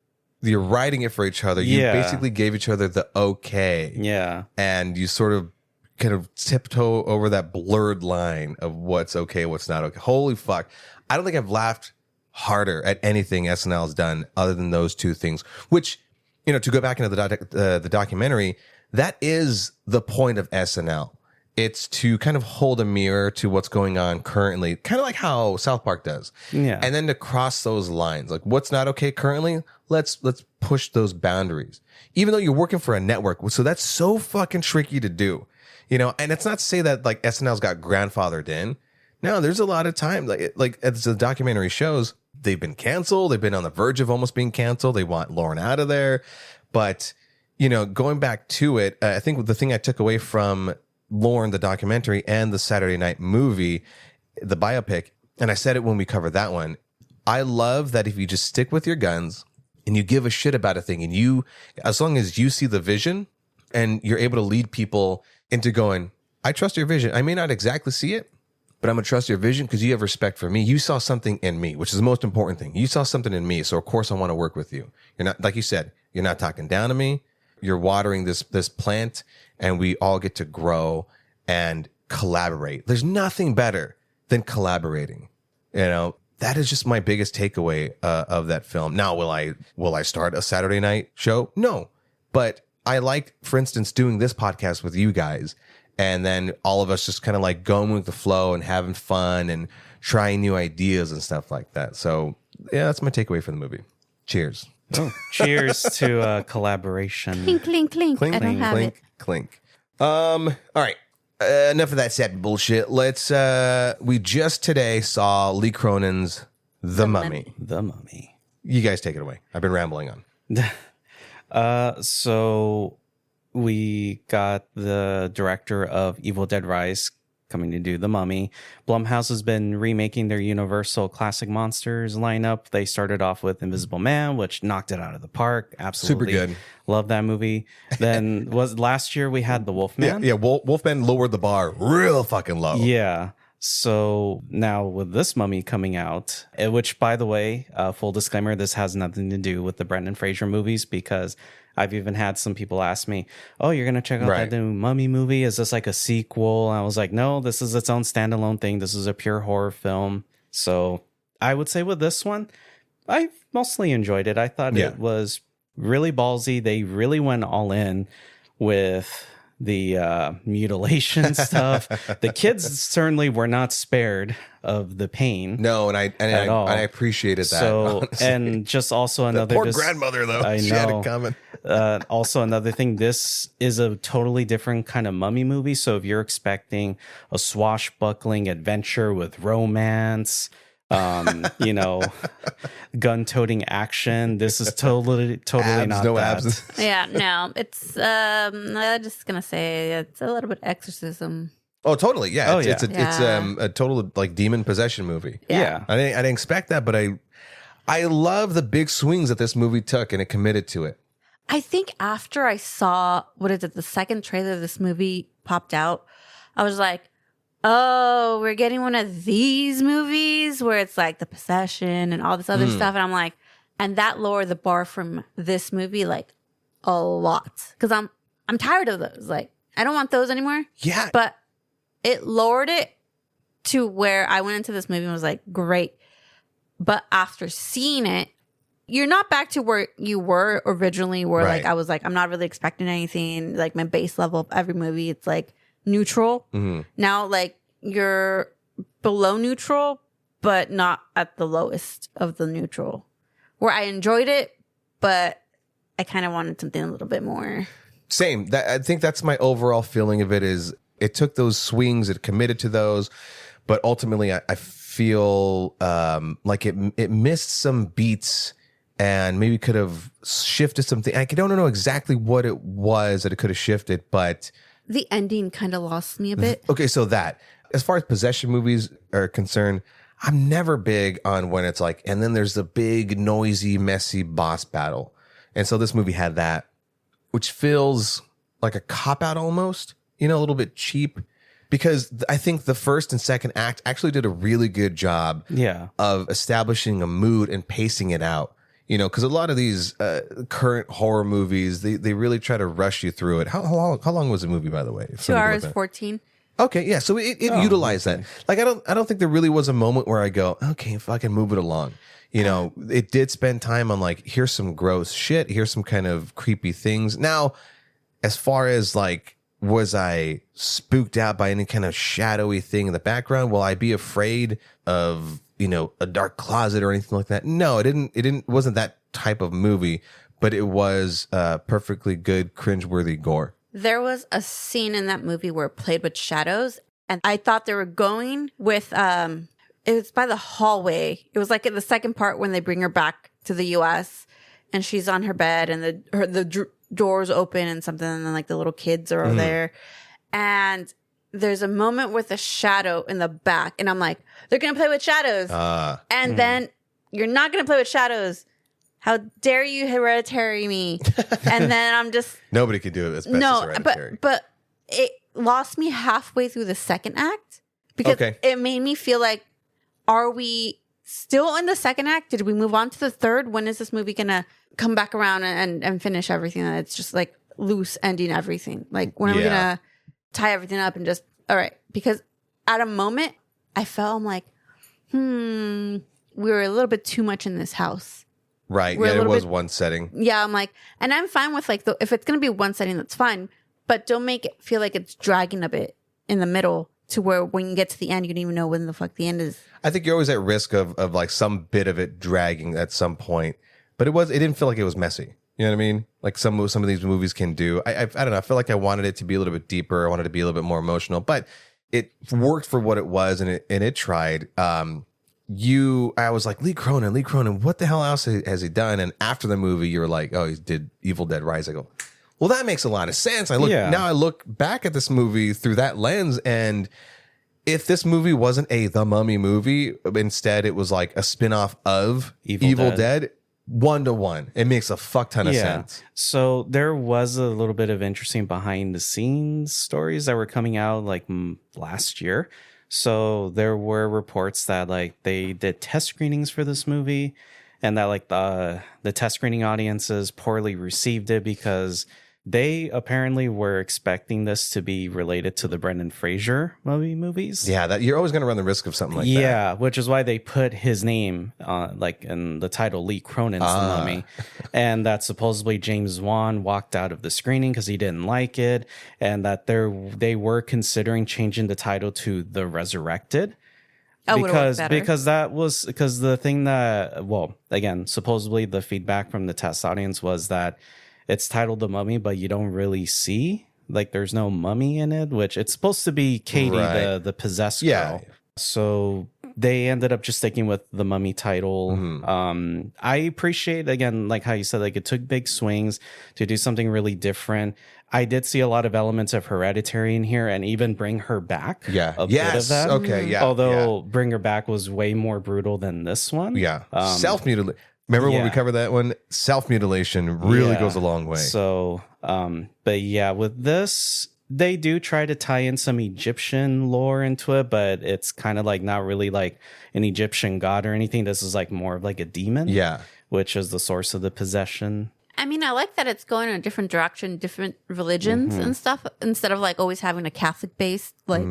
[SPEAKER 1] you're writing it for each other, you basically gave each other the okay.
[SPEAKER 3] Yeah.
[SPEAKER 1] And you sort of kind of tiptoe over that blurred line of what's okay, what's not okay. Holy fuck. I don't think I've laughed harder at anything SNL's done other than those two things, which, you know, to go back into the documentary, that is the point of SNL. It's to kind of hold a mirror to what's going on currently, kind of like how South Park does.
[SPEAKER 3] Yeah.
[SPEAKER 1] And then to cross those lines, like what's not okay currently, let's push those boundaries. Even though you're working for a network, so that's so fucking tricky to do. You know, and it's not to say that like SNL's got grandfathered in. No, there's a lot of time, like as the documentary shows, they've been canceled. They've been on the verge of almost being canceled. They want Lorne out of there. But, you know, going back to it, I think the thing I took away from Lorne, the documentary, and the Saturday Night movie, the biopic, and I said it when we covered that one, I love that if you just stick with your guns and you give a shit about a thing, and you, as long as you see the vision and you're able to lead people into going, I trust your vision. I may not exactly see it, but I'm going to trust your vision because you have respect for me. You saw something in me, which is the most important thing. You saw something in me. So of course I want to work with you. You're not, like you said, you're not talking down to me. You're watering this plant, and we all get to grow and collaborate. There's nothing better than collaborating. You know, that is just my biggest takeaway of that film. Now, will I start a Saturday night show? No, but I like, for instance, doing this podcast with you guys, and then all of us just kind of like going with the flow and having fun and trying new ideas and stuff like that. So yeah, that's my takeaway from the movie. Cheers.
[SPEAKER 3] Oh, cheers to collaboration.
[SPEAKER 2] Clink, clink, clink.
[SPEAKER 1] Clink,
[SPEAKER 2] I don't have
[SPEAKER 1] clink,
[SPEAKER 2] it.
[SPEAKER 1] clink. All right. Enough of that sad bullshit. Let's, we just today saw Lee Cronin's The Mummy.
[SPEAKER 3] The Mummy.
[SPEAKER 1] You guys take it away. I've been rambling on.
[SPEAKER 3] So we got the director of Evil Dead Rise coming to do The Mummy. Blumhouse has been remaking their Universal Classic Monsters lineup. They started off with Invisible Man, which knocked it out of the park. Absolutely.
[SPEAKER 1] Super good.
[SPEAKER 3] Love that movie. Then last year we had The Wolfman.
[SPEAKER 1] Yeah, Wolfman lowered the bar real fucking low.
[SPEAKER 3] Yeah. So now with this Mummy coming out, which, by the way, full disclaimer, this has nothing to do with the Brendan Fraser movies, because I've even had some people ask me, oh, you're going to check out that new Mummy movie? Is this like a sequel? And I was like, no, this is its own standalone thing. This is a pure horror film. So I would say with this one, I mostly enjoyed it. I thought it was really ballsy. They really went all in with the mutilation stuff. The kids certainly were not spared of the pain.
[SPEAKER 1] No, and I appreciated that.
[SPEAKER 3] So,
[SPEAKER 1] honestly.
[SPEAKER 3] and just also another
[SPEAKER 1] poor grandmother though.
[SPEAKER 3] I
[SPEAKER 1] she
[SPEAKER 3] know.
[SPEAKER 1] had it coming.
[SPEAKER 3] Also another thing, this is a totally different kind of mummy movie. So if you're expecting a swashbuckling adventure with romance, you know, gun-toting action, this is totally
[SPEAKER 1] abs,
[SPEAKER 3] not
[SPEAKER 1] no
[SPEAKER 3] that.
[SPEAKER 1] abs.
[SPEAKER 2] Yeah, no, it's I'm just gonna say it's a little bit exorcism.
[SPEAKER 1] Oh, totally. Yeah.
[SPEAKER 3] Oh,
[SPEAKER 1] It's
[SPEAKER 2] yeah.
[SPEAKER 1] a total like demon possession movie.
[SPEAKER 3] Yeah.
[SPEAKER 1] I didn't expect that, but I love the big swings that this movie took, and it committed to it.
[SPEAKER 2] I think after I saw the second trailer of this movie popped out, I was like, oh, we're getting one of these movies where it's like the possession and all this other stuff. And I'm like, and that lowered the bar from this movie like a lot. Because I'm tired of those. Like, I don't want those anymore.
[SPEAKER 1] Yeah.
[SPEAKER 2] But it lowered it to where I went into this movie and was like, great. But after seeing it, you're not back to where you were originally, where like I was like, I'm not really expecting anything. Like my base level of every movie, it's like neutral. Now, like you're below neutral, but not at the lowest of the neutral. Where I enjoyed it, but I kind of wanted something a little bit more.
[SPEAKER 1] Same. I think that's my overall feeling of it. Is it took those swings, it committed to those, but ultimately I feel like it missed some beats and maybe could have shifted something. I don't know exactly what it was that it could have shifted, but
[SPEAKER 2] the ending kind of lost me a bit.
[SPEAKER 1] Okay, so that as far as possession movies are concerned, I'm never big on when it's like, and then there's the big, noisy, messy boss battle. And so this movie had that, which feels like a cop-out almost, a little bit cheap. Because I think the first and second act actually did a really good job of establishing a mood and pacing it out. Because a lot of these current horror movies, they really try to rush you through it. How long was the movie, by the way?
[SPEAKER 2] 2 hours 14.
[SPEAKER 1] Okay, yeah. So it utilized that. Like I don't think there really was a moment where I go, okay, fucking move it along. It did spend time on like, here's some gross shit, here's some kind of creepy things. Now, as far as like, was I spooked out by any kind of shadowy thing in the background? Will I be afraid of, a dark closet or anything like that? No, it wasn't that type of movie, but it was perfectly good, cringeworthy gore.
[SPEAKER 2] There was a scene in that movie where it played with shadows, and I thought they were going with, it was by the hallway. It was like in the second part when they bring her back to the U.S. and she's on her bed and the doors open and something, and then like the little kids are there. And there's a moment with a shadow in the back, and I'm like, they're going to play with shadows. And then you're not going to play with shadows. How dare you hereditary me? And then I'm just...
[SPEAKER 1] Nobody could do it as best as Hereditary.
[SPEAKER 2] But it lost me halfway through the second act because it made me feel like, are we still in the second act? Did we move on to the third? When is this movie going to come back around and finish everything? And it's just like loose ending everything. Like, when are we going to tie everything up and just... All right. Because at a moment, I felt, I'm like, we were a little bit too much in this house.
[SPEAKER 1] Right. Yeah, it was one setting.
[SPEAKER 2] Yeah, I'm like, and I'm fine with like, if it's going to be one setting, that's fine. But don't make it feel like it's dragging a bit in the middle to where when you get to the end, you don't even know when the fuck the end is.
[SPEAKER 1] I think you're always at risk of like some bit of it dragging at some point. But it didn't feel like it was messy. You know what I mean? Like some of these movies can do. I don't know. I feel like I wanted it to be a little bit deeper. I wanted it to be a little bit more emotional. But it worked for what it was, and it tried. I was like, Lee Cronin, what the hell else has he done? And after the movie, you were like, oh, he did Evil Dead Rise. I go, well, that makes a lot of sense. Now I look back at this movie through that lens, and if this movie wasn't The Mummy movie, instead it was like a spinoff of Evil Dead, 1-to-1, it makes a fuck ton of sense.
[SPEAKER 3] So there was a little bit of interesting behind the scenes stories that were coming out like last year. So there were reports that like they did test screenings for this movie, and that like the test screening audiences poorly received it because they apparently were expecting this to be related to the Brendan Fraser movies.
[SPEAKER 1] Yeah, that you're always going to run the risk of something like that.
[SPEAKER 3] Yeah, which is why they put his name like in the title, Lee Cronin's The Mummy. And that supposedly James Wan walked out of the screening because he didn't like it, and that they were considering changing the title to The Resurrected. Because the thing that, well, again, supposedly the feedback from the test audience was that it's titled The Mummy, but you don't really see, like, there's no mummy in it, which it's supposed to be Katie, the possessed girl. So they ended up just sticking with the Mummy title. I appreciate, again, like how you said, like it took big swings to do something really different. I did see a lot of elements of Hereditary in here, and even Bring Her Back.
[SPEAKER 1] Yeah.
[SPEAKER 3] A bit of that.
[SPEAKER 1] Okay. Yeah.
[SPEAKER 3] Although Bring Her Back was way more brutal than this one.
[SPEAKER 1] Yeah. Self-mutilation. Remember when we covered that one? Self-mutilation really goes a long way.
[SPEAKER 3] So, but yeah, with this, they do try to tie in some Egyptian lore into it, but it's kind of like not really like an Egyptian god or anything. This is like more of like a demon. Yeah. Which is the source of the possession.
[SPEAKER 2] I mean, I like that it's going in a different direction, different religions and stuff, instead of like always having a Catholic based, like,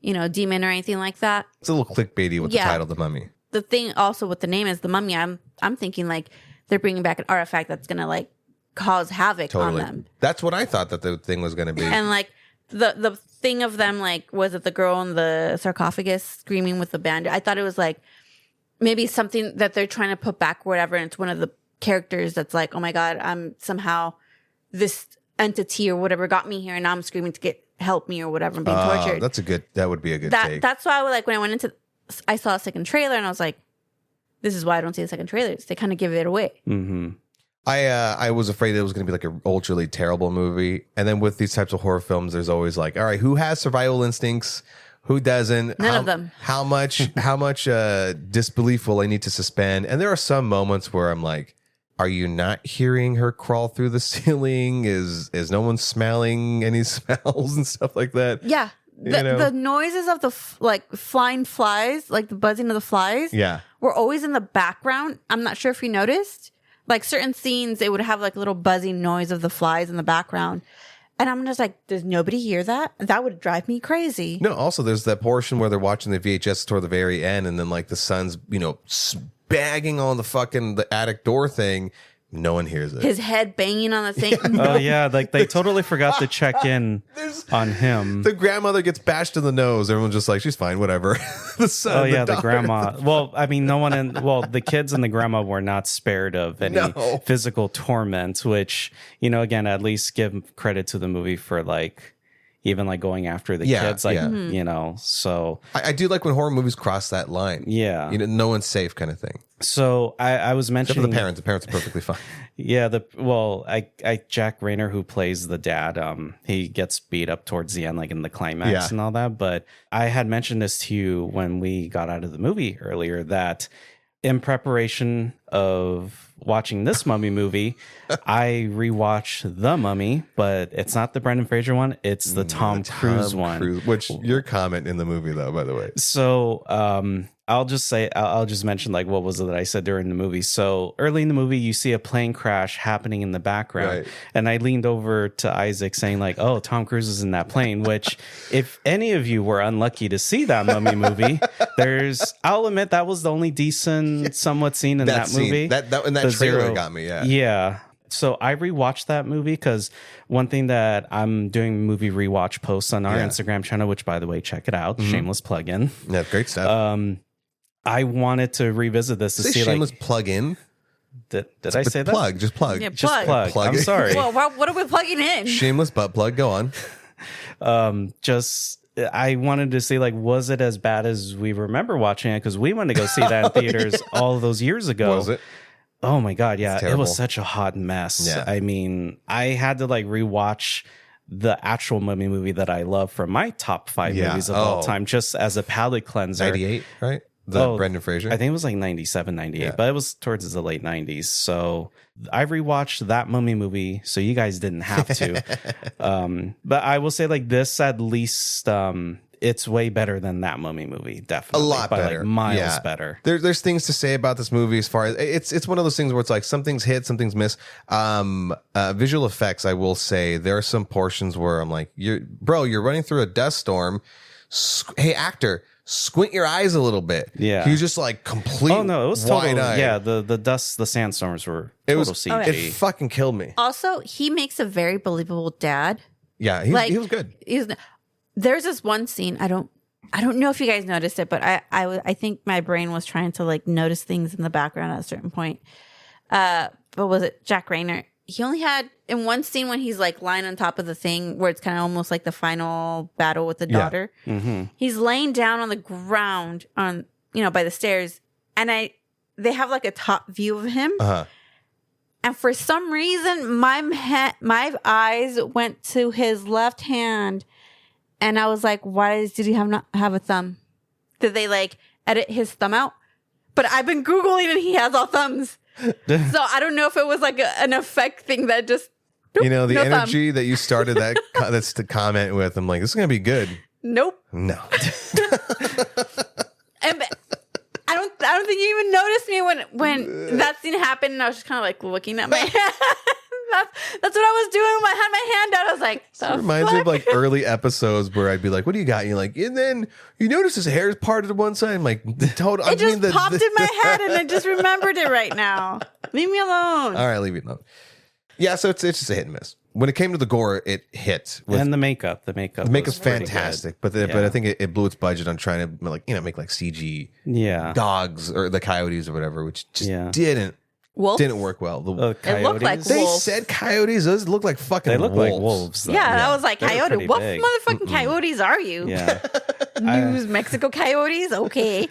[SPEAKER 2] demon or anything like that.
[SPEAKER 1] It's a little clickbaity with the title, The Mummy.
[SPEAKER 2] The thing also with the name is The Mummy. I'm thinking like they're bringing back an artifact that's gonna like cause havoc on them.
[SPEAKER 1] That's what I thought that the thing was gonna be.
[SPEAKER 2] And like the thing of them, like, was it the girl in the sarcophagus screaming with the bandit? I thought it was like maybe something that they're trying to put back or whatever, and it's one of the characters that's like, oh my God, I'm somehow this entity or whatever got me here, and now I'm screaming to help me or whatever, and being tortured.
[SPEAKER 1] That would be a good take.
[SPEAKER 2] That's why when I went into, I saw a second trailer and I was like, this is why I don't see the second trailers. They kind of give it away.
[SPEAKER 3] Mm-hmm.
[SPEAKER 1] I was afraid it was going to be like an ultra terrible movie. And then with these types of horror films, there's always like, all right, who has survival instincts? Who doesn't?
[SPEAKER 2] None of them.
[SPEAKER 1] How much disbelief will I need to suspend? And there are some moments where I'm like, are you not hearing her crawl through the ceiling? Is no one smelling any smells and stuff like that?
[SPEAKER 2] Yeah. The noises of the flying flies, like the buzzing of the flies, were always in the background. I'm not sure if you noticed. Like certain scenes, they would have like a little buzzing noise of the flies in the background. And I'm just like, does nobody hear that? That would drive me crazy.
[SPEAKER 1] No, also there's that portion where they're watching the VHS toward the very end, and then like the sun's, bagging on the attic door thing. No one hears it.
[SPEAKER 2] His head banging on the thing.
[SPEAKER 3] Oh yeah, like they totally forgot to check in on him.
[SPEAKER 1] The grandmother gets bashed in the nose. Everyone's just like, she's fine, whatever.
[SPEAKER 3] The grandma. Well, I mean, the kids and the grandma were not spared of any physical torment, which, again, at least give credit to the movie for even going after the kids, so. I do like when horror movies cross that line. Yeah.
[SPEAKER 1] No one's safe kind of thing.
[SPEAKER 3] So I was mentioning.
[SPEAKER 1] Except for the parents are perfectly fine.
[SPEAKER 3] Yeah. Jack Rayner, who plays the dad, he gets beat up towards the end, like in the climax and all that. But I had mentioned this to you when we got out of the movie earlier, that in preparation of watching this Mummy movie, I rewatched The Mummy, but it's not the Brendan Fraser one. It's the Tom Cruise one.
[SPEAKER 1] Which your comment in the movie, though, by the way.
[SPEAKER 3] So I'll just mention what was it that I said during the movie. So early in the movie, you see a plane crash happening in the background. Right. And I leaned over to Isaac saying oh, Tom Cruise is in that plane, which if any of you were unlucky to see that Mummy movie, I'll admit that was the only decent, somewhat scene in that movie.
[SPEAKER 1] That trailer got me, yeah.
[SPEAKER 3] Yeah. So I rewatched that movie because one thing that I'm doing movie rewatch posts on our Instagram channel, which, by the way, check it out. Mm-hmm. Shameless plug-in.
[SPEAKER 1] Yeah, great stuff.
[SPEAKER 3] I wanted to revisit this to see
[SPEAKER 1] shameless plug-in.
[SPEAKER 3] Did I say that?
[SPEAKER 1] Plug, just plug.
[SPEAKER 2] Yeah,
[SPEAKER 3] just plug. I'm sorry.
[SPEAKER 2] Well, what are we plugging in?
[SPEAKER 1] Shameless butt plug. Go on.
[SPEAKER 3] I wanted to see was it as bad as we remember watching it, because we went to go see that in theaters all those years ago.
[SPEAKER 1] Was it?
[SPEAKER 3] Oh my God, yeah. It was such a hot mess. Yeah. I mean, I had to rewatch the actual Mummy movie that I love from my top 5 movies of all time, just as a palate cleanser.
[SPEAKER 1] 98, right? Brendan Fraser?
[SPEAKER 3] I think it was 97, 98, but it was towards the late 90s. So I rewatched that Mummy movie, so you guys didn't have to. But I will say this at least it's way better than that Mummy movie, definitely.
[SPEAKER 1] A lot better.
[SPEAKER 3] Miles better.
[SPEAKER 1] There's things to say about this movie as far as it's one of those things where it's some things hit, some things miss. Visual effects, I will say, there are some portions where I'm like, you're running through a dust storm. Hey, actor, squint your eyes a little bit.
[SPEAKER 3] Yeah.
[SPEAKER 1] He was just complete. Oh no,
[SPEAKER 3] it was total. Yeah, the dust, the sandstorms were total CG.
[SPEAKER 1] Okay. It fucking killed me.
[SPEAKER 2] Also, he makes a very believable dad.
[SPEAKER 1] Yeah, he was good.
[SPEAKER 2] There's this one scene. I don't know if you guys noticed it, but I think my brain was trying to notice things in the background at a certain point. But was it Jack Rayner? He only had in one scene when he's lying on top of the thing where it's kind of almost like the final battle with the daughter. Mm-hmm. He's laying down on the ground on by the stairs, and they have a top view of him. Uh-huh. And for some reason, my eyes went to his left hand, and I was like, "Why did he not have a thumb? Did they edit his thumb out?" But I've been Googling, and he has all thumbs. So I don't know if it was an effect thing that just
[SPEAKER 1] the energy that you started that's the comment with. I'm like, this is gonna be good.
[SPEAKER 2] Nope.
[SPEAKER 1] No.
[SPEAKER 2] And I don't think you even noticed me when that scene happened, and I was just kind of looking at my hand. That's what I was doing when I had my hand out. I was like,
[SPEAKER 1] it reminds me of early episodes where I'd be like, what do you got? And you're like, and then you notice his hair is parted to one side. I'm like, total.
[SPEAKER 2] It just popped in my head, and I just remembered it right now. Leave me alone.
[SPEAKER 1] All right, leave me alone. Yeah, so it's just a hit and miss. when it came to the gore, it hit.
[SPEAKER 3] And the makeup. The
[SPEAKER 1] makeup's fantastic, but I think it blew its budget on trying to make like CG dogs or the coyotes or whatever, which just didn't work well.
[SPEAKER 2] It looked like
[SPEAKER 1] they
[SPEAKER 2] wolves.
[SPEAKER 1] said coyotes. Those look like fucking.
[SPEAKER 3] They look
[SPEAKER 1] wolves.
[SPEAKER 3] like wolves. Though.
[SPEAKER 2] Yeah, I was like, coyote. What
[SPEAKER 3] big.
[SPEAKER 2] motherfucking coyotes are you?
[SPEAKER 3] Yeah.
[SPEAKER 2] News Mexico coyotes? Okay.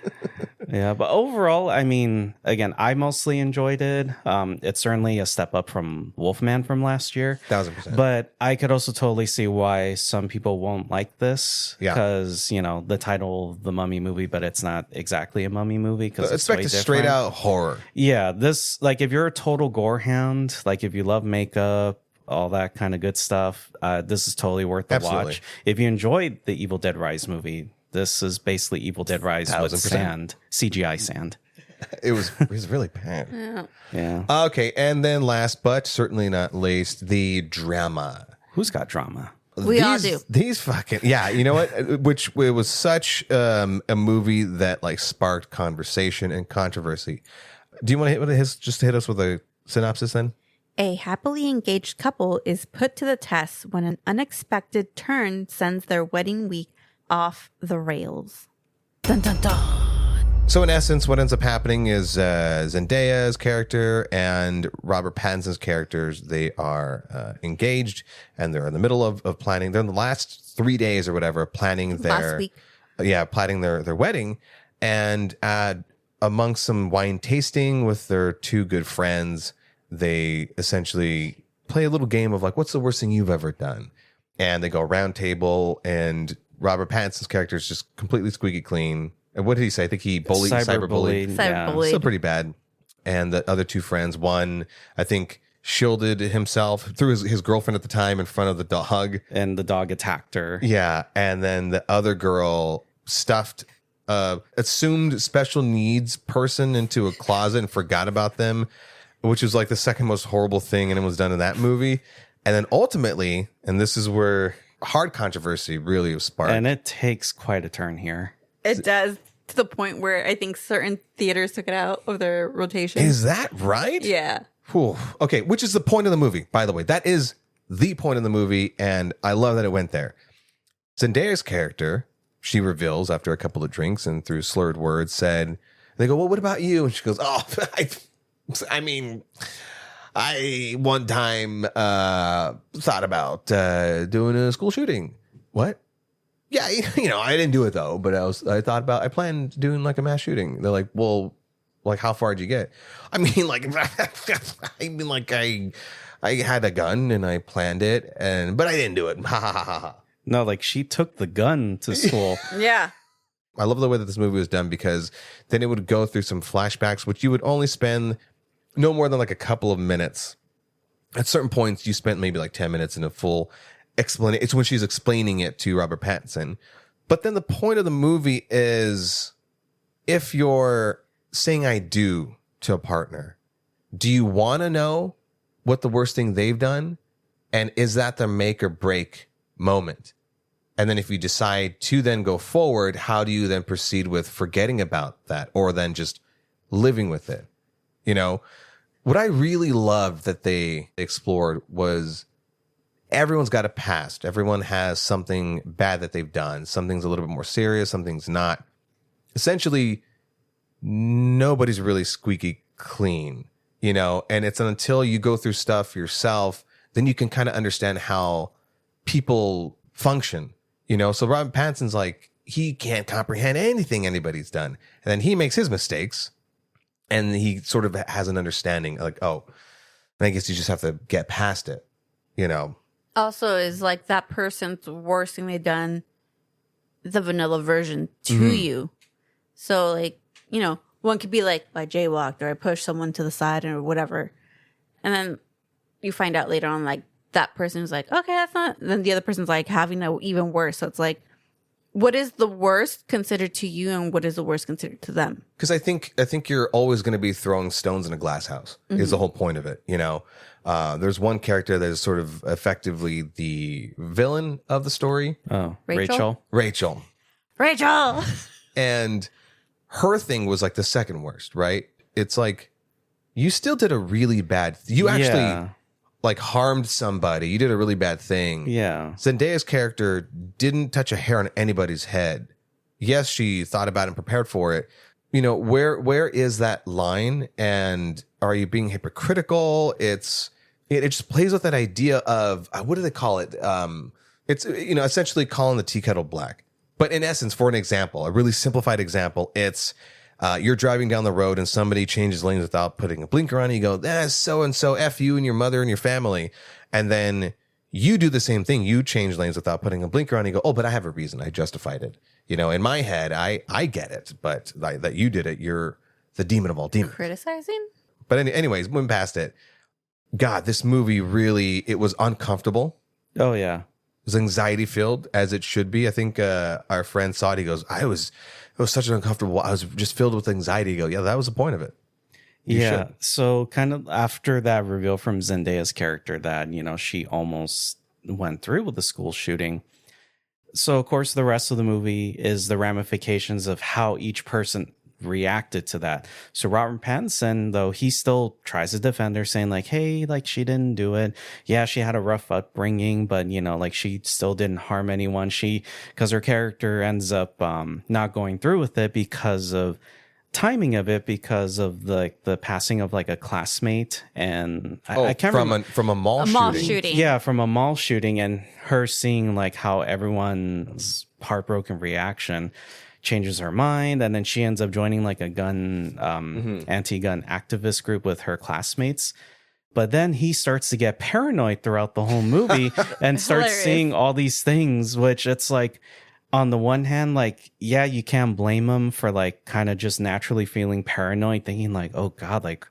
[SPEAKER 3] Yeah, but overall, I mean, again, I mostly enjoyed it. It's certainly a step up from Wolfman from last year.
[SPEAKER 1] 1000%.
[SPEAKER 3] But I could also totally see why some people won't like this.
[SPEAKER 1] Yeah.
[SPEAKER 3] Because, the title, the Mummy movie, but it's not exactly a Mummy movie. Because it's
[SPEAKER 1] expect a straight out horror.
[SPEAKER 3] Yeah, this, like, if you're a total gore hound, like, if you love makeup, all that kind of good stuff, this is totally worth the watch. If you enjoyed the Evil Dead Rise movie, this is basically Evil Dead Rise 1000%. With sand, CGI sand.
[SPEAKER 1] It was really bad.
[SPEAKER 3] Yeah.
[SPEAKER 1] Okay, and then last but certainly not least, the drama.
[SPEAKER 3] Who's got drama?
[SPEAKER 2] We all do.
[SPEAKER 1] These fucking you know what? Which it was such a movie that like sparked conversation and controversy. Do you want to hit us with a synopsis then?
[SPEAKER 2] A happily engaged couple is put to the test when an unexpected turn sends their wedding week off the rails. Dun, dun, dun.
[SPEAKER 1] So in essence, what ends up happening is Zendaya's character and Robert Pattinson's characters, they are engaged and they're in the middle of planning. They're in the last 3 days or whatever, planning their wedding. And amongst some wine tasting with their two good friends, they essentially play a little game of like, what's the worst thing you've ever done? And they go round table, and Robert Pattinson's character is just completely squeaky clean. And what did he say? I think he cyberbullied.
[SPEAKER 2] Cyberbullied.
[SPEAKER 1] Still pretty bad. And the other two friends, one, I think, shielded himself, threw his girlfriend at the time in front of the dog.
[SPEAKER 3] And the dog attacked her.
[SPEAKER 1] Yeah. And then the other girl stuffed assumed special needs person into a closet and forgot about them, which was like the second most horrible thing and it was done in that movie. And then ultimately, and this is where hard controversy really was sparked.
[SPEAKER 3] And it takes quite a turn here.
[SPEAKER 2] It does, to the point where I think certain theaters took it out of their rotation.
[SPEAKER 1] Is that right?
[SPEAKER 2] Yeah.
[SPEAKER 1] Whew. Okay, which is the point of the movie, by the way. That is the point of the movie, and I love that it went there. Zendaya's character, she reveals after a couple of drinks and through slurred words, said, they go, well, what about you? And she goes, oh, I mean, I one time thought about doing a school shooting. What? Yeah, I didn't do it though, but I planned doing like a mass shooting. They're like, well, like how far did you get? I mean, I had a gun and I planned it, but I didn't do it. Ha ha ha ha.
[SPEAKER 3] No, like she took the gun to school.
[SPEAKER 2] Yeah.
[SPEAKER 1] I love the way that this movie was done, because then it would go through some flashbacks, which you would only spend no more than like a couple of minutes. At certain points, you spent maybe like 10 minutes in a full explanation. It's when she's explaining it to Robert Pattinson. But then the point of the movie is, if you're saying I do to a partner, do you want to know what the worst thing they've done? And is that the make or break moment? And then if you decide to then go forward, how do you then proceed with forgetting about that or then just living with it? What I really loved that they explored was everyone's got a past. Everyone has something bad that they've done. Something's a little bit more serious. Something's not. Essentially, nobody's really squeaky clean, and it's until you go through stuff yourself, then you can kind of understand how people function. So Robert Pattinson's like, he can't comprehend anything anybody's done. And then he makes his mistakes and he sort of has an understanding like, oh, I guess you just have to get past it,
[SPEAKER 2] Also, is like that person's worst thing they've done, the vanilla version to you. So like, one could be like, I jaywalked or I pushed someone to the side or whatever. And then you find out later on, like, that person's like, okay, that's not. Then the other person's like having it even worse. So it's like, what is the worst considered to you, and what is the worst considered to them? Because
[SPEAKER 1] I think you're always going to be throwing stones in a glass house. Is the whole point of it. There's one character that is sort of effectively the villain of the story.
[SPEAKER 3] Oh,
[SPEAKER 2] Rachel.
[SPEAKER 1] And her thing was like the second worst, right? It's like, you still did a really bad. You actually like harmed somebody, you did a really bad thing.
[SPEAKER 3] Yeah.
[SPEAKER 1] Zendaya's character didn't touch a hair on anybody's head. Yes, she thought about it and prepared for it. You know, where is that line? And are you being hypocritical? It just plays with that idea of what do they call it? It's, you know, essentially calling the tea kettle black. But in essence, for an example, a really simplified example, it's you're driving down the road and somebody changes lanes without putting a blinker on. And you go, that's so and so, F you and your mother and your family. And then you do the same thing. You change lanes without putting a blinker on. You go, oh, but I have a reason. I justified it. You know, in my head, I get it. But that you did it, you're the demon of all demons.
[SPEAKER 2] Criticizing?
[SPEAKER 1] But anyways, moving past it. God, this movie really, it was uncomfortable.
[SPEAKER 3] Oh, yeah.
[SPEAKER 1] It was anxiety filled, as it should be. I think our friend saw it. He goes, it was such an uncomfortable, I was just filled with anxiety. You go, yeah, that was the point of it.
[SPEAKER 3] Yeah. So kind of after that reveal from Zendaya's character that, you know, she almost went through with the school shooting. So, of course, the rest of the movie is the ramifications of how each person reacted to that. So Robert Pattinson, though, he still tries to defend her, saying like, hey, like, she didn't do it. Yeah, she had a rough upbringing, but, you know, like, she still didn't harm anyone. Because her character ends up not going through with it because of timing of it, because of the passing of like a classmate. And I can't remember.
[SPEAKER 1] From a mall shooting.
[SPEAKER 3] Yeah, from a mall shooting, and her seeing like how everyone's heartbroken reaction changes her mind, and then she ends up joining like a gun anti-gun activist group with her classmates. But then he starts to get paranoid throughout the whole movie and starts seeing all these things, which it's like, on the one hand, like, yeah, you can't blame him for like kind of just naturally feeling paranoid, thinking like, oh God, like,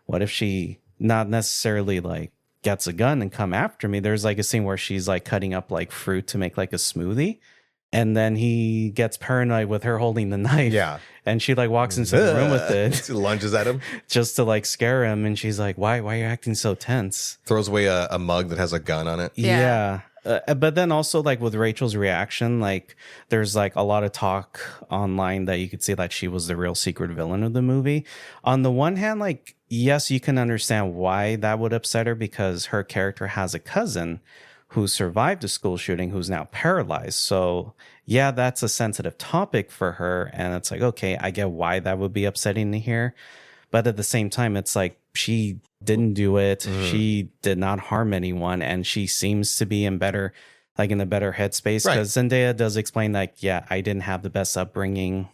[SPEAKER 3] what if she not necessarily like gets a gun and come after me? There's like a scene where she's like cutting up like fruit to make like a smoothie. And then he gets paranoid with her holding the knife. Yeah. And she like walks into the room with it.
[SPEAKER 1] She lunges at him.
[SPEAKER 3] Just to like scare him. And she's like, why are you acting so tense?
[SPEAKER 1] Throws away a mug that has a gun on it.
[SPEAKER 3] Yeah. But then also like with Rachel's reaction, like there's like a lot of talk online that you could see like she was the real secret villain of the movie. On the one hand, like, yes, you can understand why that would upset her, because her character has a cousin who survived a school shooting who's now paralyzed. So yeah, that's a sensitive topic for her. And it's like, okay, I get why that would be upsetting to hear. But at the same time, it's like, she didn't do it. She did not harm anyone. And she seems to be in a better headspace. Because Zendaya does explain like, yeah, I didn't have the best upbringing,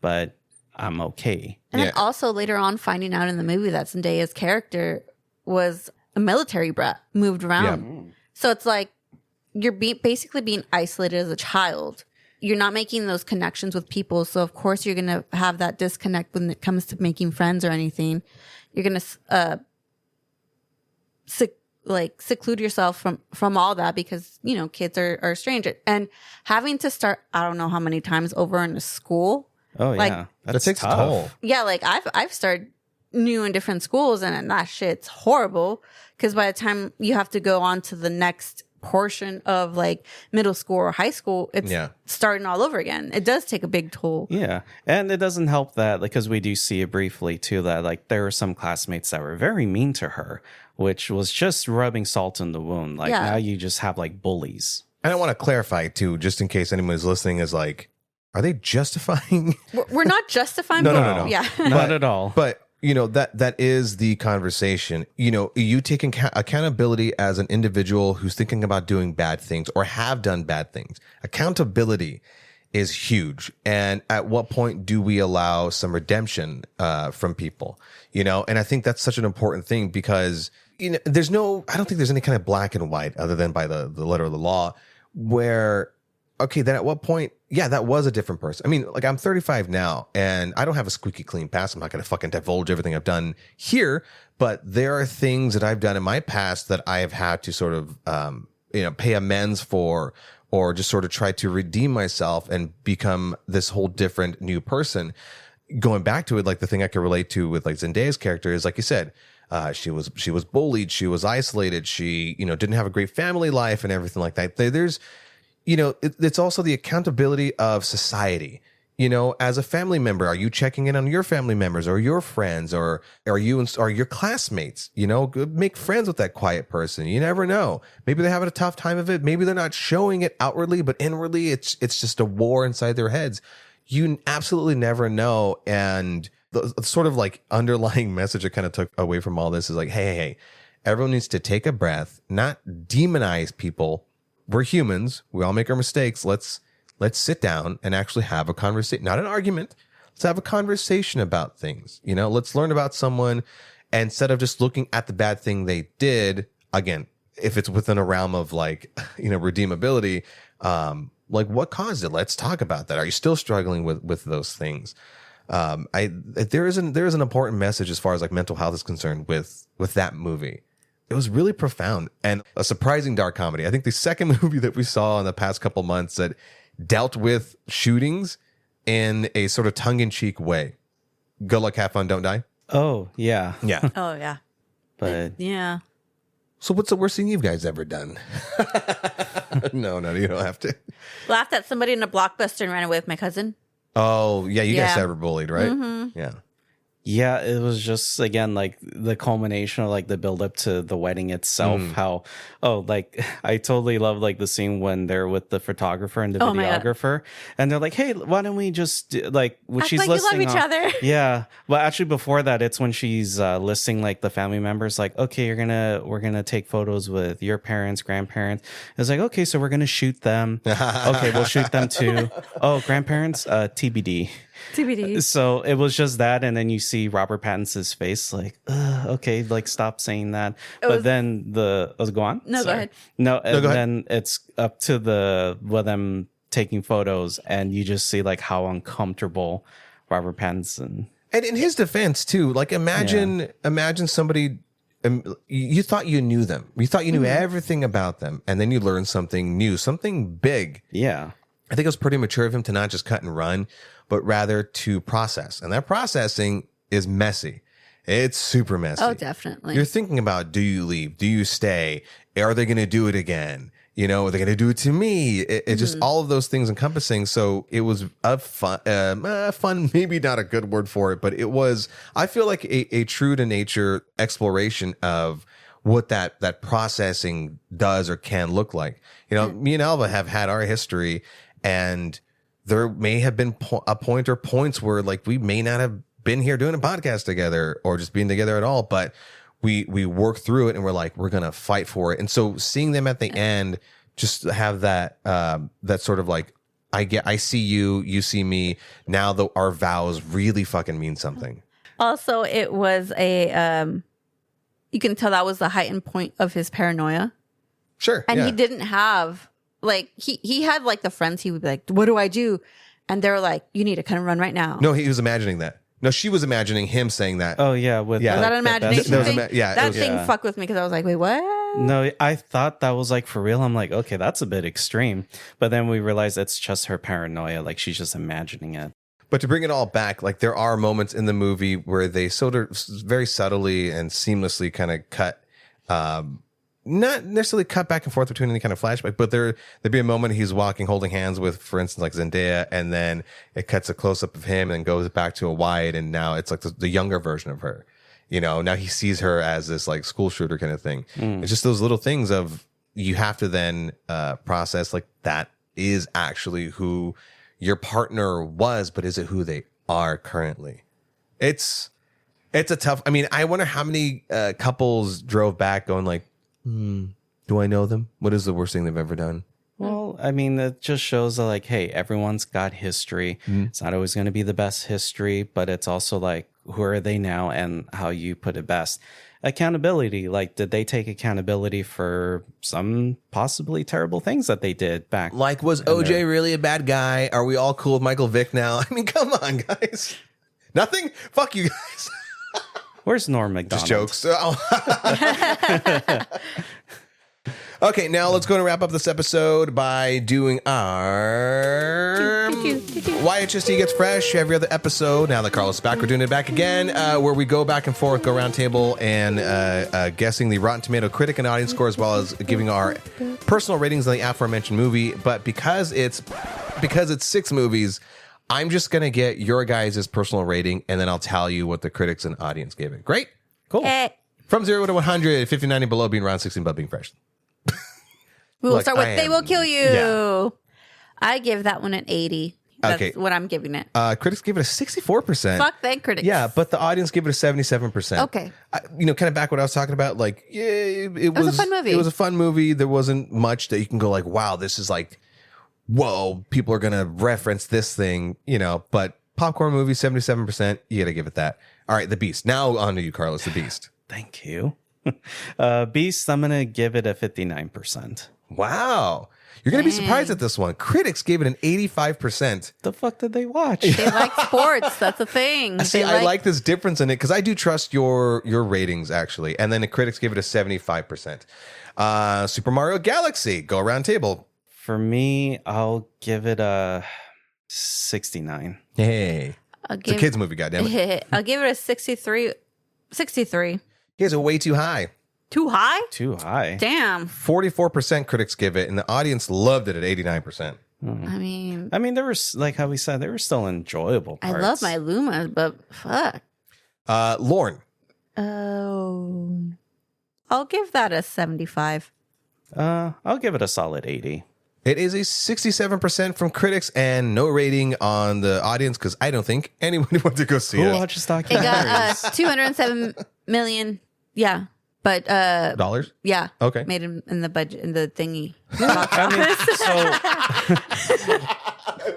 [SPEAKER 3] but I'm okay.
[SPEAKER 2] And then also later on finding out in the movie that Zendaya's character was a military brat, moved around. Yeah. So it's like you're basically being isolated as a child. You're not making those connections with people. So, of course, you're going to have that disconnect when it comes to making friends or anything. You're going to seclude yourself from all that because, you know, kids are strange. And having to start, I don't know how many times over in a school.
[SPEAKER 3] Oh,
[SPEAKER 1] like,
[SPEAKER 3] yeah.
[SPEAKER 1] That takes a toll.
[SPEAKER 2] Yeah, like I've started new in different schools and that shit's horrible. Because by the time you have to go on to the next portion of like middle school or high school, it's starting all over again. It does take a big toll.
[SPEAKER 3] Yeah. And it doesn't help that, because we do see it briefly too, that like there were some classmates that were very mean to her, which was just rubbing salt in the wound. Like now you just have like bullies.
[SPEAKER 1] And I want to clarify too, just in case anyone is listening is like, are they justifying?
[SPEAKER 2] We're not justifying.
[SPEAKER 1] No.
[SPEAKER 2] Yeah.
[SPEAKER 3] Not at all.
[SPEAKER 1] But you know, that is the conversation. You know, you take accountability as an individual who's thinking about doing bad things or have done bad things. Accountability is huge. And at what point do we allow some redemption from people? You know, and I think that's such an important thing because, you know, I don't think there's any kind of black and white other than by the letter of the law where, okay, then at what point, yeah, that was a different person. I mean, like I'm 35 now and I don't have a squeaky clean past. I'm not going to fucking divulge everything I've done here, but there are things that I've done in my past that I have had to sort of, you know, pay amends for, or just sort of try to redeem myself and become this whole different new person. Going back to it, like the thing I can relate to with like Zendaya's character is, like you said, she was bullied. She was isolated. She, you know, didn't have a great family life and everything like that. There's, you know, it's also the accountability of society. You know, as a family member, are you checking in on your family members or your friends, or are your classmates? You know, make friends with that quiet person. You never know. Maybe they're having a tough time of it. Maybe they're not showing it outwardly, but inwardly, it's just a war inside their heads. You absolutely never know. And the sort of like underlying message I kind of took away from all this is like, hey, everyone needs to take a breath, not demonize people. We're humans. We all make our mistakes. Let's sit down and actually have a conversation, not an argument. Let's have a conversation about things. You know, let's learn about someone instead of just looking at the bad thing they did. Again, if it's within a realm of like, you know, redeemability, like what caused it? Let's talk about that. Are you still struggling with those things? There is an important message as far as like mental health is concerned with that movie. It was really profound and a surprising dark comedy. I think the second movie that we saw in the past couple months that dealt with shootings in a sort of tongue-in-cheek way. Good luck, have fun, don't die.
[SPEAKER 3] Oh, yeah.
[SPEAKER 1] Yeah.
[SPEAKER 2] Oh, yeah.
[SPEAKER 3] But
[SPEAKER 2] yeah.
[SPEAKER 1] So what's the worst thing you guys ever done? No, you don't have to.
[SPEAKER 2] Laughed at somebody in a Blockbuster and ran away with my cousin.
[SPEAKER 1] Oh, yeah, you guys
[SPEAKER 2] Yeah.
[SPEAKER 1] ever bullied, right?
[SPEAKER 2] Mm-hmm.
[SPEAKER 1] Yeah.
[SPEAKER 3] yeah, it was just, again, like the culmination of like the build up to the wedding itself. Like I totally love like the scene when they're with the photographer and the
[SPEAKER 2] Oh my God.
[SPEAKER 3] videographer, and they're like, hey, why don't we just like when
[SPEAKER 2] Act
[SPEAKER 3] she's
[SPEAKER 2] like you love
[SPEAKER 3] listing
[SPEAKER 2] each
[SPEAKER 3] off-
[SPEAKER 2] other.
[SPEAKER 3] Yeah. Well, actually before that, it's when she's listing like the family members, like, okay, we're gonna take photos with your parents, grandparents. It's like, okay, so we're gonna shoot them. Okay, we'll shoot them too. Oh, grandparents, TBD.
[SPEAKER 2] TBD.
[SPEAKER 3] So it was just that, and then you see Robert Pattinson's face, like, okay, like stop saying that. But then go on.
[SPEAKER 2] No,
[SPEAKER 3] Sorry.
[SPEAKER 2] go ahead.
[SPEAKER 3] No, and
[SPEAKER 1] go ahead.
[SPEAKER 3] then it's up to them taking photos, and you just see like how uncomfortable Robert Pattinson.
[SPEAKER 1] And in his defense too, like imagine somebody, you thought you knew them. You thought you knew everything about them. And then you learn something new, something big.
[SPEAKER 3] Yeah.
[SPEAKER 1] I think it was pretty mature of him to not just cut and run, but rather to process. And that processing is messy. It's super messy.
[SPEAKER 2] Oh, definitely.
[SPEAKER 1] You're thinking about, do you leave? Do you stay? Are they going to do it again? You know, are they going to do it to me? It's just all of those things encompassing. So it was a fun, maybe not a good word for it, but it was, I feel like a true to nature exploration of what that processing does or can look like. You know, me and Alva have had our history, and there may have been a point or points where like we may not have been here doing a podcast together or just being together at all, but we work through it and we're like, we're going to fight for it. And so seeing them at the end, just have that sort of like, I see you, you see me. Now our vows really fucking mean something.
[SPEAKER 2] Also, it was you can tell that was the heightened point of his paranoia.
[SPEAKER 1] Sure.
[SPEAKER 2] And
[SPEAKER 1] yeah.
[SPEAKER 2] he didn't have, like, he had like the friends, he would be like, what do I do? And they were like, you need to kind of run right now.
[SPEAKER 1] No, he was imagining that. No, she was imagining him saying that.
[SPEAKER 3] Oh yeah. With
[SPEAKER 1] Yeah.
[SPEAKER 2] Was that an imagination
[SPEAKER 1] That was
[SPEAKER 2] thing?
[SPEAKER 1] yeah,
[SPEAKER 2] that
[SPEAKER 1] it was-
[SPEAKER 2] thing
[SPEAKER 3] yeah.
[SPEAKER 2] fucked with me because I was like, wait, what?
[SPEAKER 3] No, I thought that was like for real. I'm like, okay, that's a bit extreme. But then we realized it's just her paranoia. Like she's just imagining it.
[SPEAKER 1] But to bring it all back, like there are moments in the movie where they sort of very subtly and seamlessly kind of cut, not necessarily cut back and forth between any kind of flashback, but there'd be a moment he's walking, holding hands with, for instance, like Zendaya, and then it cuts a close up of him and goes back to a wide, and now it's like the younger version of her. You know, now he sees her as this like school shooter kind of thing. It's just those little things of you have to then process like that is actually who your partner was, but is it who they are currently? It's a tough. I mean, I wonder how many couples drove back going like, do I know them? What is the worst thing they've ever done?
[SPEAKER 3] Well, I mean, it just shows that, like, hey, everyone's got history. It's not always going to be the best history, but it's also like, who are they now and how you put it best. Accountability. Like, did they take accountability for some possibly terrible things that they did back?
[SPEAKER 1] Like, was OJ really a bad guy? Are we all cool with Michael Vick now? I mean, come on, guys. Nothing? Fuck you guys.
[SPEAKER 3] Where's Norm Macdonald?
[SPEAKER 1] Just jokes. Okay, now let's go and wrap up this episode by doing our YHST Gets Fresh every other episode. Now that Carlos is back, we're doing it back again, where we go back and forth, go around table, and guessing the Rotten Tomato critic and audience score, as well as giving our personal ratings on the aforementioned movie. But because it's 6 movies, I'm just going to get your guys' personal rating, and then I'll tell you what the critics and audience gave it. Great? Cool.
[SPEAKER 2] Okay.
[SPEAKER 1] From 0 to 100, 59 and below being around 16 above being fresh.
[SPEAKER 2] We will
[SPEAKER 1] Look,
[SPEAKER 2] start with
[SPEAKER 1] I
[SPEAKER 2] They
[SPEAKER 1] am-
[SPEAKER 2] Will Kill You.
[SPEAKER 1] yeah.
[SPEAKER 2] I give that one an 80. That's
[SPEAKER 1] Okay.
[SPEAKER 2] what I'm giving it.
[SPEAKER 1] Critics gave it a 64%.
[SPEAKER 2] Fuck that critics.
[SPEAKER 1] Yeah, but the audience gave it a 77%.
[SPEAKER 2] Okay.
[SPEAKER 1] Kind of back what I was talking about. Like, yeah, it
[SPEAKER 2] was a fun movie.
[SPEAKER 1] It was a fun movie. There wasn't much that you can go like, wow, this is like, whoa, people are going to reference this thing, but popcorn movie, 77%. You got to give it that. All right, The Beast. Now on to you, Carlos, The Beast.
[SPEAKER 3] Thank you. Beast, I'm going to give it a 59%.
[SPEAKER 1] Wow. You're going to be surprised at this one. Critics gave it an 85%.
[SPEAKER 3] The fuck did they watch?
[SPEAKER 2] They like sports. That's the thing.
[SPEAKER 1] See,
[SPEAKER 2] They
[SPEAKER 1] I like this difference in it because I do trust your ratings, actually. And then the critics give it a 75%. Super Mario Galaxy, go around table.
[SPEAKER 3] For me, I'll give it a 69.
[SPEAKER 1] Hey. It's a kid's movie, goddammit.
[SPEAKER 2] I'll give it a 63. 63.
[SPEAKER 1] You guys are way too high.
[SPEAKER 2] Too high?
[SPEAKER 3] Too high.
[SPEAKER 2] Damn.
[SPEAKER 1] 44% critics give it, and the audience loved it at 89%.
[SPEAKER 2] I mean,
[SPEAKER 3] there was, like how we said, there were still enjoyable
[SPEAKER 2] I
[SPEAKER 3] parts.
[SPEAKER 2] love my Luma, but fuck.
[SPEAKER 1] Lorne.
[SPEAKER 2] Oh. I'll give that a 75.
[SPEAKER 3] I'll give it a solid 80.
[SPEAKER 1] It is a 67% from critics and no rating on the audience because I don't think anyone went to go see
[SPEAKER 3] Who
[SPEAKER 1] it.
[SPEAKER 3] watches
[SPEAKER 2] It got
[SPEAKER 3] documentaries?
[SPEAKER 2] 207 million. Yeah. But
[SPEAKER 1] Dollars?
[SPEAKER 2] yeah.
[SPEAKER 1] Okay.
[SPEAKER 2] Made in the budget in the thingy.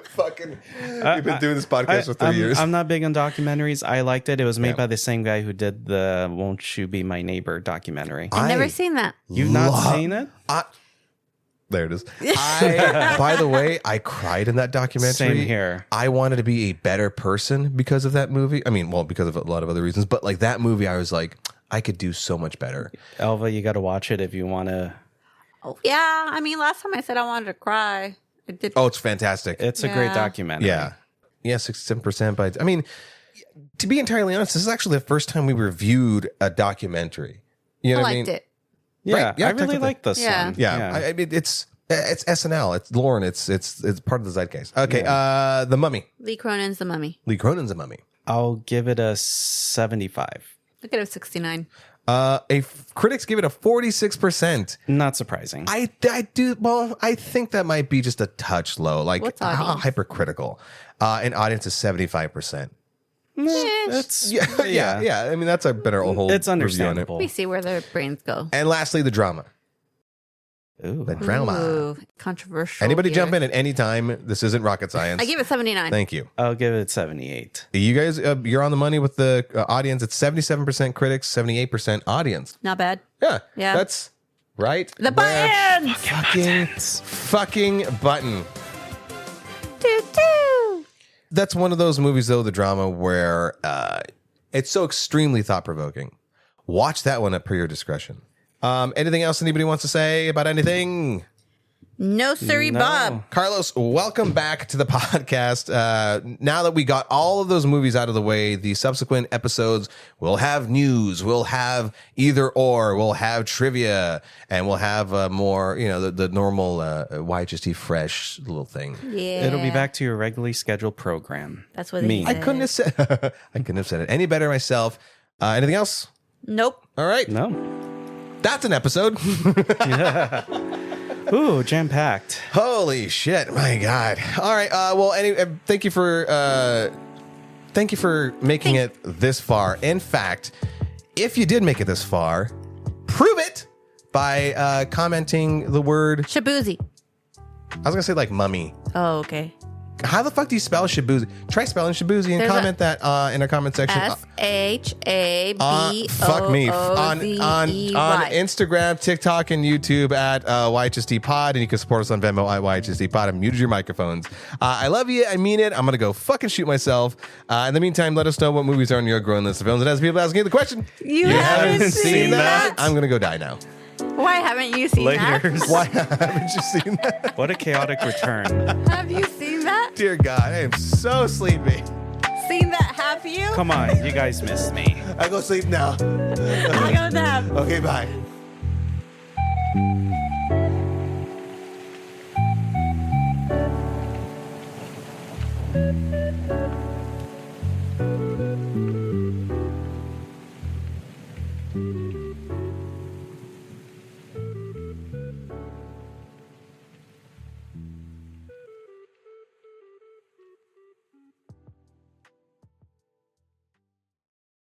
[SPEAKER 1] Fucking, you've been doing this podcast for 3 years.
[SPEAKER 3] I'm not big on documentaries. I liked it. It was made
[SPEAKER 1] Yeah.
[SPEAKER 3] by the same guy who did the Won't You Be My Neighbor documentary.
[SPEAKER 2] I've never seen that.
[SPEAKER 3] You've not seen it?
[SPEAKER 1] There it is. By the way, I cried in that documentary.
[SPEAKER 3] Same here.
[SPEAKER 1] I wanted to be a better person because of that movie. I mean, well, because of a lot of other reasons, but like that movie, I was like, I could do so much better.
[SPEAKER 3] Elva, you got to watch it if you want to.
[SPEAKER 2] Oh, yeah. I mean, last time I said I wanted to cry. I did.
[SPEAKER 1] Oh, it's fantastic.
[SPEAKER 3] It's a great documentary.
[SPEAKER 1] Yeah. 67%. But I mean, to be entirely honest, this is actually the first time we reviewed a documentary. You know
[SPEAKER 2] I
[SPEAKER 1] what I
[SPEAKER 2] liked
[SPEAKER 1] mean?
[SPEAKER 2] it.
[SPEAKER 3] Yeah,
[SPEAKER 1] Right. Yeah,
[SPEAKER 3] I really
[SPEAKER 1] technically.
[SPEAKER 3] like this
[SPEAKER 2] Yeah.
[SPEAKER 3] one.
[SPEAKER 1] Yeah. I mean, it's SNL. It's Lorne. It's part of the zeitgeist. Okay. The Mummy.
[SPEAKER 2] Lee Cronin's The Mummy.
[SPEAKER 1] Lee Cronin's The Mummy.
[SPEAKER 3] I'll give it a 75.
[SPEAKER 2] Look at it, 69.
[SPEAKER 1] Critics give it a 46%.
[SPEAKER 3] Not surprising.
[SPEAKER 1] I do. Well, I think that might be just a touch low. Like
[SPEAKER 2] What's
[SPEAKER 1] how
[SPEAKER 2] audience?
[SPEAKER 1] hypercritical. And audience is 75%.
[SPEAKER 3] It's
[SPEAKER 1] Yeah. I mean, that's a better whole.
[SPEAKER 3] It's
[SPEAKER 1] review on it.
[SPEAKER 3] understandable.
[SPEAKER 2] We see where their brains go.
[SPEAKER 1] And lastly, the drama.
[SPEAKER 3] Ooh.
[SPEAKER 1] The drama.
[SPEAKER 2] Ooh, controversial.
[SPEAKER 1] Anybody
[SPEAKER 2] here.
[SPEAKER 1] jump in at any time. This isn't rocket science.
[SPEAKER 2] I give it 79.
[SPEAKER 1] Thank you.
[SPEAKER 3] I'll give it 78.
[SPEAKER 1] You guys, you're on the money with the audience. It's 77% critics, 78% audience.
[SPEAKER 2] Not bad.
[SPEAKER 1] Yeah.
[SPEAKER 2] Yeah.
[SPEAKER 1] That's right.
[SPEAKER 2] The buttons!
[SPEAKER 1] Fucking button.
[SPEAKER 2] Toot, toot.
[SPEAKER 1] That's one of those movies, though, the drama, where it's so extremely thought-provoking. Watch that one at per your discretion. Anything else anybody wants to say about anything?
[SPEAKER 2] No, sirree,
[SPEAKER 3] No.
[SPEAKER 2] Bob.
[SPEAKER 1] Carlos, welcome back to the podcast. Now that we got all of those movies out of the way, the subsequent episodes will have news, we'll have either or, we'll have trivia, and we'll have more, the normal YHST fresh little thing.
[SPEAKER 2] Yeah.
[SPEAKER 3] It'll be back to your regularly scheduled program.
[SPEAKER 2] That's what
[SPEAKER 3] Me.
[SPEAKER 2] he
[SPEAKER 1] I
[SPEAKER 2] said.
[SPEAKER 1] couldn't have said it any better myself. Anything else?
[SPEAKER 2] Nope.
[SPEAKER 1] All right.
[SPEAKER 3] No.
[SPEAKER 1] That's an episode.
[SPEAKER 3] Ooh, jam packed.
[SPEAKER 1] Holy shit! My God. All right. Thank you for making it this far. In fact, if you did make it this far, prove it by commenting the word.
[SPEAKER 2] Shabuzi.
[SPEAKER 1] I was gonna say like mummy.
[SPEAKER 2] Oh, okay.
[SPEAKER 1] How the fuck do you spell Shabuzi? Try spelling Shabuzi and
[SPEAKER 2] There's
[SPEAKER 1] comment that in our comment section.
[SPEAKER 2] SHABOOZEY.
[SPEAKER 1] Fuck me. On Instagram, TikTok, and YouTube at YHSD Pod, and you can support us on Venmo at YHSD Pod. I muted your microphones. I love you. I mean it. I'm going to go fucking shoot myself. In the meantime, let us know what movies are on your growing list of films. And as people asking you the question,
[SPEAKER 2] You haven't seen that?
[SPEAKER 1] I'm going to go die now.
[SPEAKER 2] Why haven't you seen
[SPEAKER 3] Laters.
[SPEAKER 1] Why haven't you seen that?
[SPEAKER 3] What a chaotic return.
[SPEAKER 2] that? Have you seen that?
[SPEAKER 1] Dear God, I am so sleepy.
[SPEAKER 2] Seen that? Have you?
[SPEAKER 3] Come on, you guys missed me.
[SPEAKER 1] I go sleep now.
[SPEAKER 2] I go nap.
[SPEAKER 1] Okay, bye.